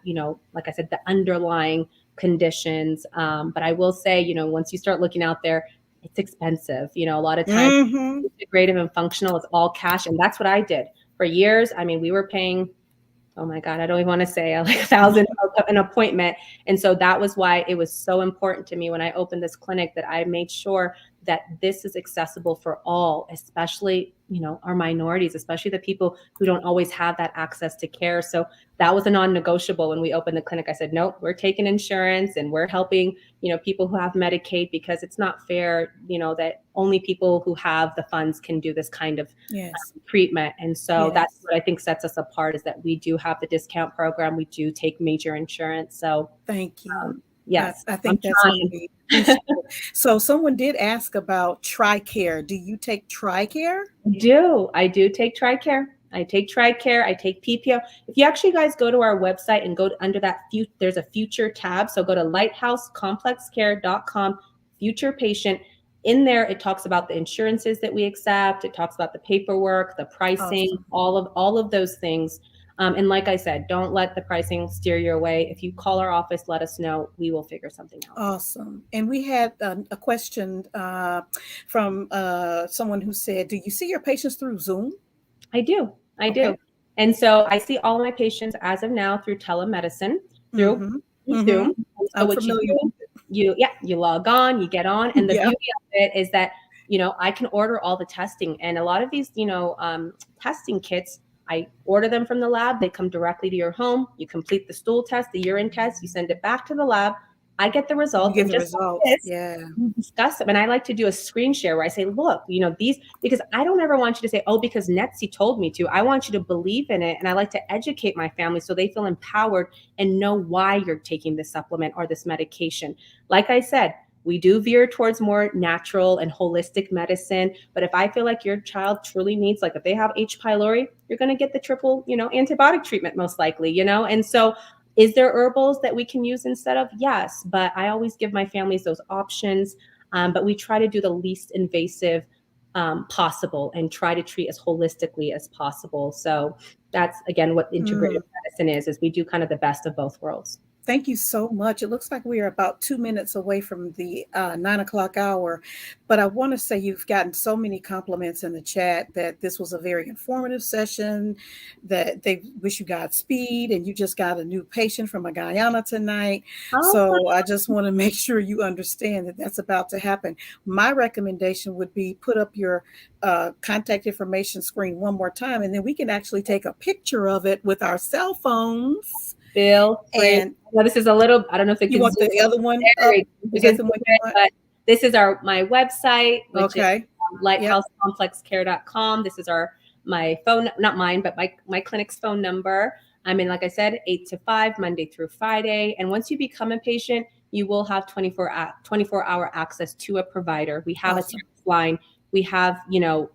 like I said, the underlying conditions. But I will say, once you start looking out there, it's expensive. A lot of times integrative and functional is all cash. And that's what I did for years. I mean, we were paying, oh my God, I don't even want to say like $1,000 an appointment. And so that was why it was so important to me when I opened this clinic that I made sure that this is accessible for all, especially, our minorities, especially the people who don't always have that access to care. So that was a non-negotiable when we opened the clinic. I said, nope, we're taking insurance and we're helping, people who have Medicaid, because it's not fair, that only people who have the funds can do this kind of treatment. And so that's what I think sets us apart, is that we do have the discount program. We do take major insurance. So thank you. Yes, I think that's what we So someone did ask about TRICARE. Do you take TRICARE? I do take TRICARE. I take TRICARE. I take PPO. If you actually guys go to our website and go under that, there's a future tab. So go to lighthousecomplexcare.com, future patient. In there, it talks about the insurances that we accept. It talks about the paperwork, the pricing, all of those things. And like I said, don't let the pricing steer you away. If you call our office, let us know. We will figure something out. Awesome. And we had a question from someone who said, do you see your patients through Zoom? I do. I do. And so I see all my patients as of now through telemedicine, through Zoom. So what you log on, you get on. And the beauty of it is that, I can order all the testing. And a lot of these, testing kits, I order them from the lab. They come directly to your home. You complete the stool test, the urine test. You send it back to the lab. I get the results. You get the results. We discuss them. And I like to do a screen share where I say, look, these, because I don't ever want you to say, oh, because Netsy told me to. I want you to believe in it. And I like to educate my family so they feel empowered and know why you're taking this supplement or this medication. Like I said, we do veer towards more natural and holistic medicine. But if I feel like your child truly needs, like if they have H. pylori, you're going to get the triple, antibiotic treatment most likely, And so is there herbals that we can use instead of? Yes. But I always give my families those options. But we try to do the least invasive possible and try to treat as holistically as possible. So that's, again, what integrative medicine is we do kind of the best of both worlds. Thank you so much. It looks like we are about 2 minutes away from the 9 o'clock hour, but I want to say you've gotten so many compliments in the chat that this was a very informative session, that they wish you Godspeed, and you just got a new patient from Guyana tonight. So I just want to make sure you understand that that's about to happen. My recommendation would be put up your contact information screen one more time, and then we can actually take a picture of it with our cell phones. Feel free. And this is a little, I don't know if you want the other one but this is my website, which is lighthousecomplexcare.com. This is my phone, not mine, but my clinic's phone number. I'm in, like I said, 8 to 5, Monday through Friday. And once you become a patient, you will have 24-hour access to a provider. We have a text line. We have,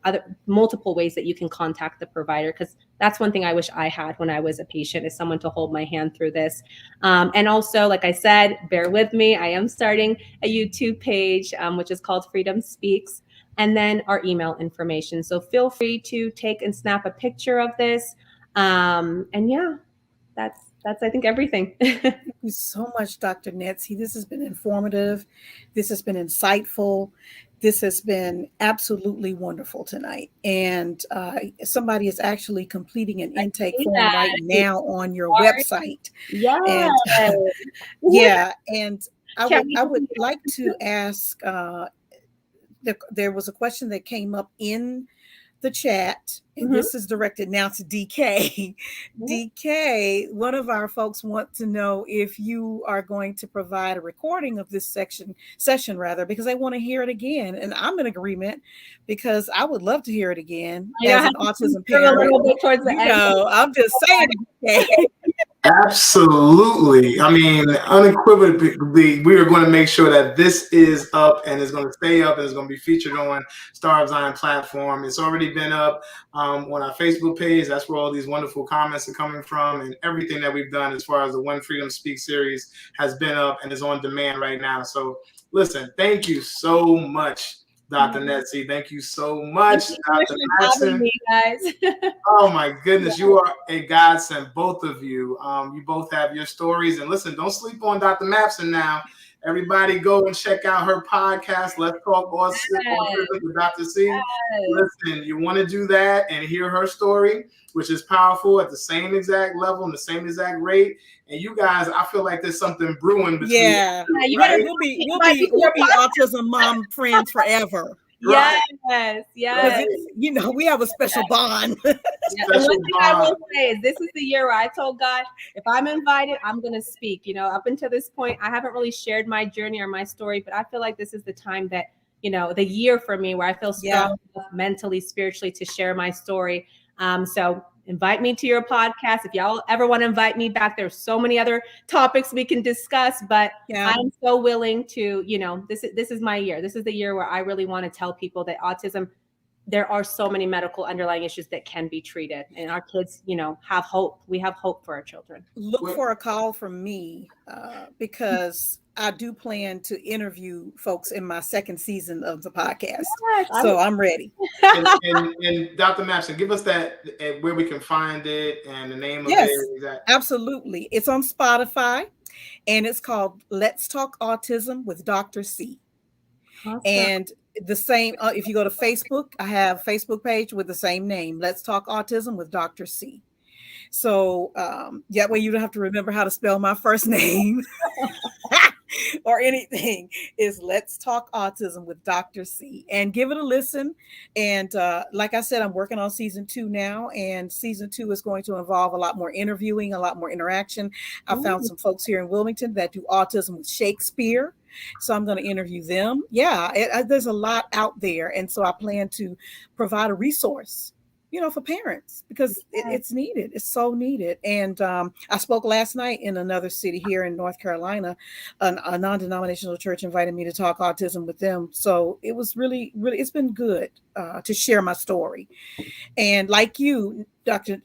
other multiple ways that you can contact the provider, because that's one thing I wish I had when I was a patient, is someone to hold my hand through this. And also, like I said, bear with me. I am starting a YouTube page, which is called Freedom Speaks, and then our email information. So feel free to take and snap a picture of this. And yeah, that's I think everything. Thank you so much, Dr. Netsy. This has been informative. This has been insightful. This has been absolutely wonderful tonight. And somebody is actually completing an intake form right now on your website. Yeah. And, and I would like to ask, there was a question that came up in the chat, and this is directed now to DK. DK, one of our folks want to know if you are going to provide a recording of this session because they want to hear it again. And I'm in agreement because I would love to hear it again as an autism parent. A little bit towards the end. I'm just saying, DK. Absolutely. I mean, unequivocally, we are going to make sure that this is up and is going to stay up and is going to be featured on Star of Zion platform. It's already been up on our Facebook page. That's where all these wonderful comments are coming from, and everything that we've done as far as the One Freedom Speak series has been up and is on demand right now. So listen, thank you so much, Dr. Netsy. Thank you so much, Dr. Madsen. Me, guys. Oh my goodness, you are a godsend, both of you. You both have your stories, and listen, don't sleep on Dr. Madsen now. Everybody go and check out her podcast, Let's Talk Autism with Dr. C. Yes. Listen, you want to do that and hear her story, which is powerful at the same exact level and the same exact rate. And you guys, I feel like there's something brewing between you, right? We'll be autism mom friends forever. Yes, yes. You know, we have a special bond. And one thing I will say is this is the year where I told God, if I'm invited, I'm going to speak. You know, up until this point, I haven't really shared my journey or my story, but I feel like this is the time that, you know, the year for me where I feel strong mentally, spiritually to share my story. So invite me to your podcast. If y'all ever want to invite me back, there's so many other topics we can discuss, but I'm so willing to, you know, this is my year. This is the year where I really want to tell people that autism, there are so many medical underlying issues that can be treated, and our kids, you know, have hope. We have hope for our children. Look for a call from me because I do plan to interview folks in my second season of the podcast. Yes, so I'm ready. And Dr. Madsen, give us that where we can find it and the name of it. Exactly. Absolutely. It's on Spotify and it's called Let's Talk Autism with Dr. C. Awesome. And the same, if you go to Facebook, I have a Facebook page with the same name, Let's Talk Autism with Dr. C. So that way you don't have to remember how to spell my first name or anything. Is Let's Talk Autism with Dr. C, and give it a listen. And like I said, I'm working on season 2 now, and season 2 is going to involve a lot more interviewing, a lot more interaction. I found some folks here in Wilmington that do autism with Shakespeare. So I'm going to interview them. There's a lot out there. And so I plan to provide a resource, you know, for parents because it's needed. It's so needed. And I spoke last night in another city here in North Carolina. A non-denominational church invited me to talk autism with them. So it was really, really, it's been good to share my story. And like you,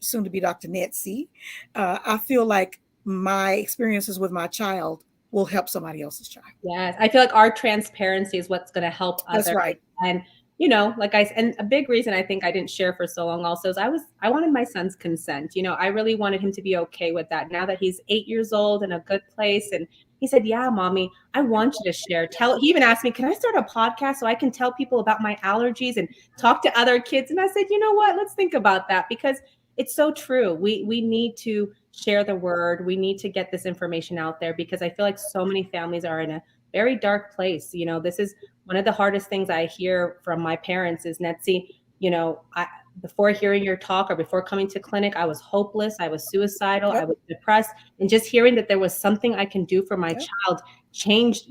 soon to be Dr. Netsy, I feel like my experiences with my child will help somebody else's child. Yes, I feel like our transparency is what's going to help others. That's right. And you know, like and a big reason I think I didn't share for so long also is I wanted my son's consent. You know, I really wanted him to be okay with that. Now that he's 8 years old in a good place, and he said, "Yeah, mommy, I want you to share." He even asked me, "Can I start a podcast so I can tell people about my allergies and talk to other kids?" And I said, "You know what? Let's think about that because it's so true. We need to share the word. We need to get this information out there because I feel like so many families are in a very dark place. You know, this is one of the hardest things I hear from my parents is, Netsy, you know, before hearing your talk or before coming to clinic, I was hopeless. I was suicidal. I was depressed. And just hearing that there was something I can do for my child changed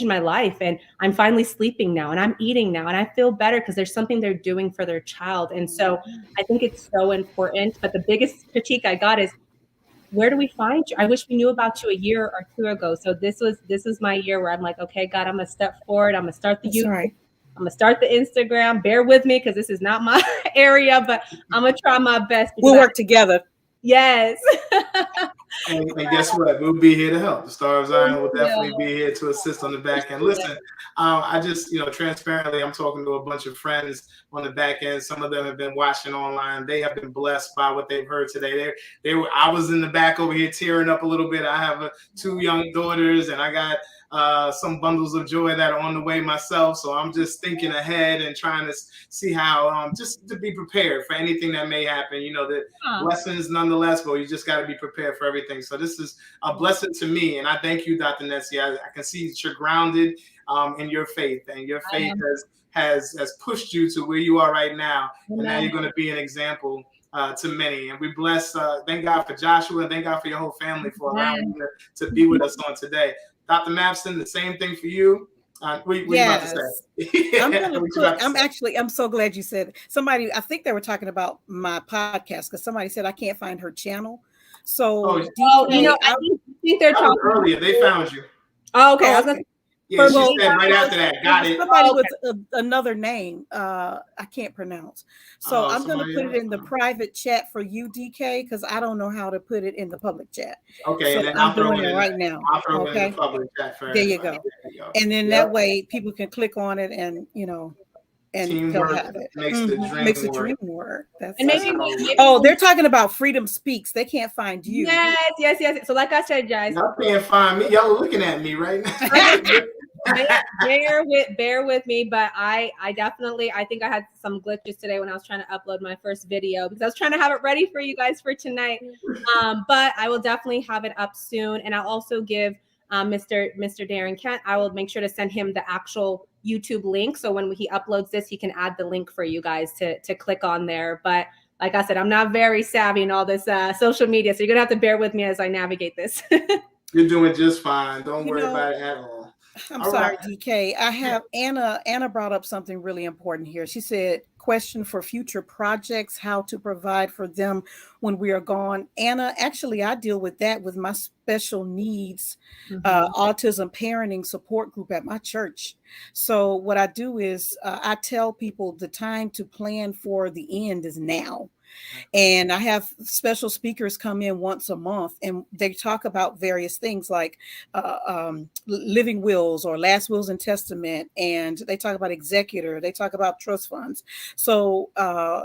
my life. And I'm finally sleeping now and I'm eating now and I feel better because there's something they're doing for their child. And so I think it's so important. But the biggest critique I got is, where do we find you? I wish we knew about you a year or 2 ago. So this was my year where I'm like, okay, God, I'm going to step forward. I'm going to start the YouTube. Right. I'm going to start the Instagram. Bear with me because this is not my area, but I'm going to try my best. We'll work together. Yes. And guess what? We'll be here to help. The Star of Zion will definitely be here to assist on the back end. Listen, I just, transparently, I'm talking to a bunch of friends on the back end. Some of them have been watching online. They have been blessed by what they've heard today. I was in the back over here tearing up a little bit. I have 2 young daughters, and I got some bundles of joy that are on the way myself. So I'm just thinking ahead and trying to see how just to be prepared for anything that may happen. The lessons nonetheless, but you just got to be prepared for everything everything. So this is a blessing to me. And I thank you, Dr. Netsy. I can see that you're grounded in your faith, and your faith has pushed you to where you are right now. And now you're going to be an example to many. And we bless, thank God for Joshua, and thank God for your whole family for allowing you to be with us on today. Dr. Mapson, the same thing for you. What you about to say? I'm so glad you said it. Somebody, I think they were talking about my podcast, because somebody said I can't find her channel. So, I think they're talking earlier. They found you. Oh, okay. Yeah, she said right after that. Got it. Somebody with another name. I can't pronounce. So I'm going to put it in the private chat for you, DK, because I don't know how to put it in the public chat. Okay, so and then I'm doing it right now. I'll throw it in the public chat for there you go. And then that way people can click on it, and and teamwork have it. Makes the dream work. That's they're talking about Freedom Speaks. They can't find you. Yes. So like I said, guys, y'all can't find me. Y'all are looking at me right now. bear with me, but I definitely, I think I had some glitches today when I was trying to upload my first video, because I was trying to have it ready for you guys for tonight. But I will definitely have it up soon, and I'll also give Mr. Darren Kent, I will make sure to send him the actual YouTube link, so when he uploads this, he can add the link for you guys to click on there. But like I said, I'm not very savvy in all this social media, so you're gonna have to bear with me as I navigate this. You're doing just fine. Don't worry about it at all. I'm sorry, DK. I have Anna brought up something really important here. She said, question for future projects, how to provide for them when we are gone. Anna, actually, I deal with that with my special needs, autism parenting support group at my church. So what I do is I tell people the time to plan for the end is now. And I have special speakers come in once a month, and they talk about various things like living wills or last wills and testament. And they talk about executor. They talk about trust funds. So, I'll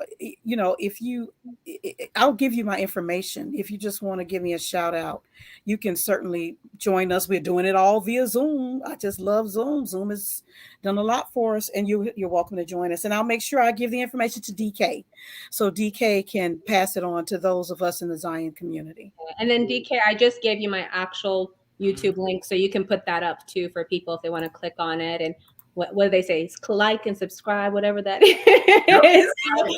give you my information. If you just want to give me a shout out, you can certainly join us. We're doing it all via Zoom. I just love Zoom. Zoom has done a lot for us, and you're welcome to join us. And I'll make sure I give the information to DK, so DK can pass it on to those of us in the Zion community. And then DK, I just gave you my actual YouTube link, so you can put that up too for people if they want to click on it. And what do they say? It's like and subscribe, whatever that is. Yep,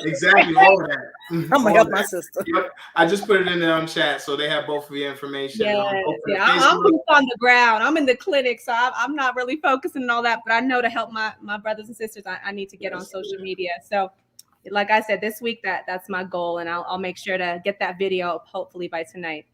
exactly, all of that. I'm gonna help my sister. Yep. I just put it in the chat, so they have both of your information. I'm on the ground. I'm in the clinic, so I'm not really focusing on all that. But I know to help my brothers and sisters, I need to get on social media. So, like I said, this week that's my goal, and I'll make sure to get that video up hopefully by tonight.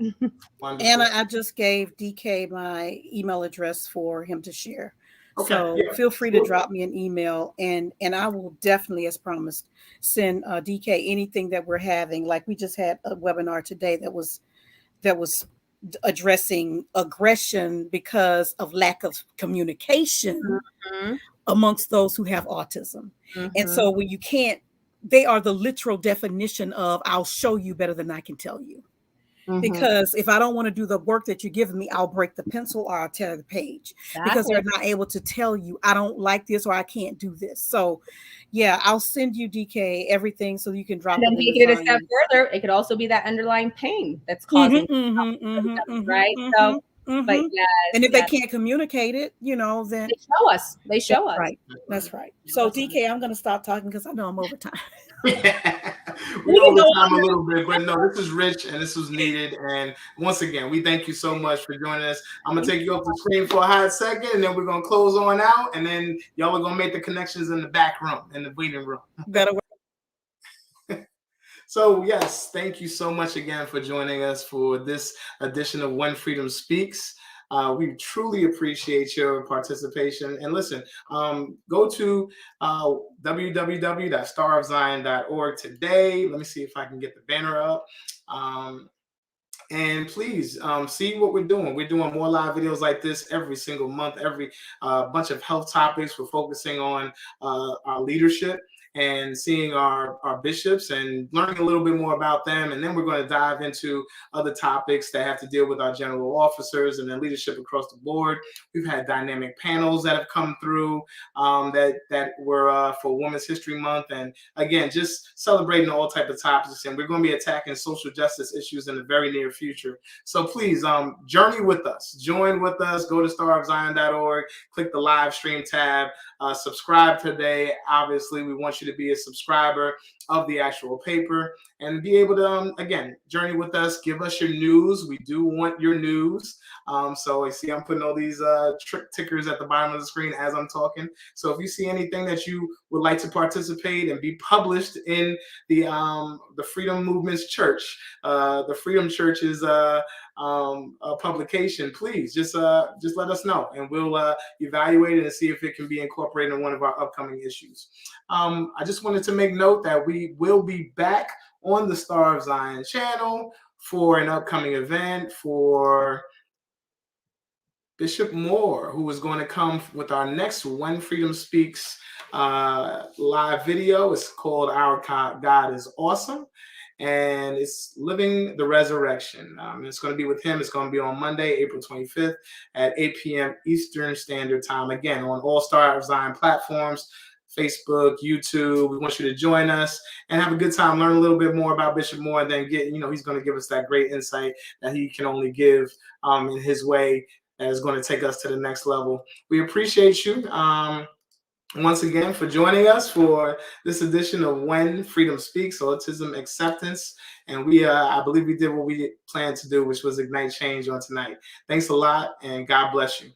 Anna, I just gave DK my email address for him to share. Okay, so feel free to drop me an email, and I will definitely, as promised, send DK anything that we're having. Like we just had a webinar today that was addressing aggression because of lack of communication amongst those who have autism. And so when you can't, they are the literal definition of I'll show you better than I can tell you. Because if I don't want to do the work that you're giving me, I'll break the pencil or I'll tear the page. Because they're not able to tell you I don't like this or I can't do this. So yeah, I'll send you, DK, everything so you can drop it. And then take it a step further, it could also be that underlying pain that's causing right? So but yes, and if they can't communicate it, then they show us. Right. That's right. So DK, I'm gonna stop talking because I know I'm over time. We're over time a little bit, but no, this is rich and this was needed. And once again, we thank you so much for joining us. I'm gonna take you off the screen for a hot second, and then we're gonna close on out, and then y'all are gonna make the connections in the back room, in the waiting room. That'll work. So yes, thank you so much again for joining us for this edition of When Freedom Speaks. We truly appreciate your participation. And listen, go to www.starofzion.org today. Let me see if I can get the banner up. And please see what we're doing. We're doing more live videos like this every single month, every bunch of health topics. We're focusing on our leadership. and seeing our bishops and learning a little bit more about them. And then we're going to dive into other topics that have to deal with our general officers and their leadership across the board. We've had dynamic panels that have come through that were for Women's History Month. And again, just celebrating all type of topics. And we're going to be attacking social justice issues in the very near future. So please journey with us, join with us, go to starofzion.org, click the live stream tab, subscribe today. Obviously, we want you to be a subscriber of the actual paper and be able to, again, journey with us, give us your news. We do want your news. So I see I'm putting all these trick tickers at the bottom of the screen as I'm talking. So if you see anything that you would like to participate and be published in the Freedom Movement's church, the Freedom Church's a publication, please just let us know, and we'll evaluate it and see if it can be incorporated in one of our upcoming issues. I just wanted to make note that we will be back on the Star of Zion channel for an upcoming event for Bishop Moore, who is going to come with our next When Freedom Speaks live video. It's called Our God is Awesome, and it's Living the Resurrection. It's going to be with him. It's going to be on Monday, April 25th at 8 p.m. Eastern Standard Time. Again, on all Star of Zion platforms, Facebook, YouTube. We want you to join us and have a good time, learn a little bit more about Bishop Moore, and then he's going to give us that great insight that he can only give in his way that is going to take us to the next level. We appreciate you once again for joining us for this edition of When Freedom Speaks, Autism Acceptance. And I believe we did what we planned to do, which was ignite change on tonight. Thanks a lot, and God bless you.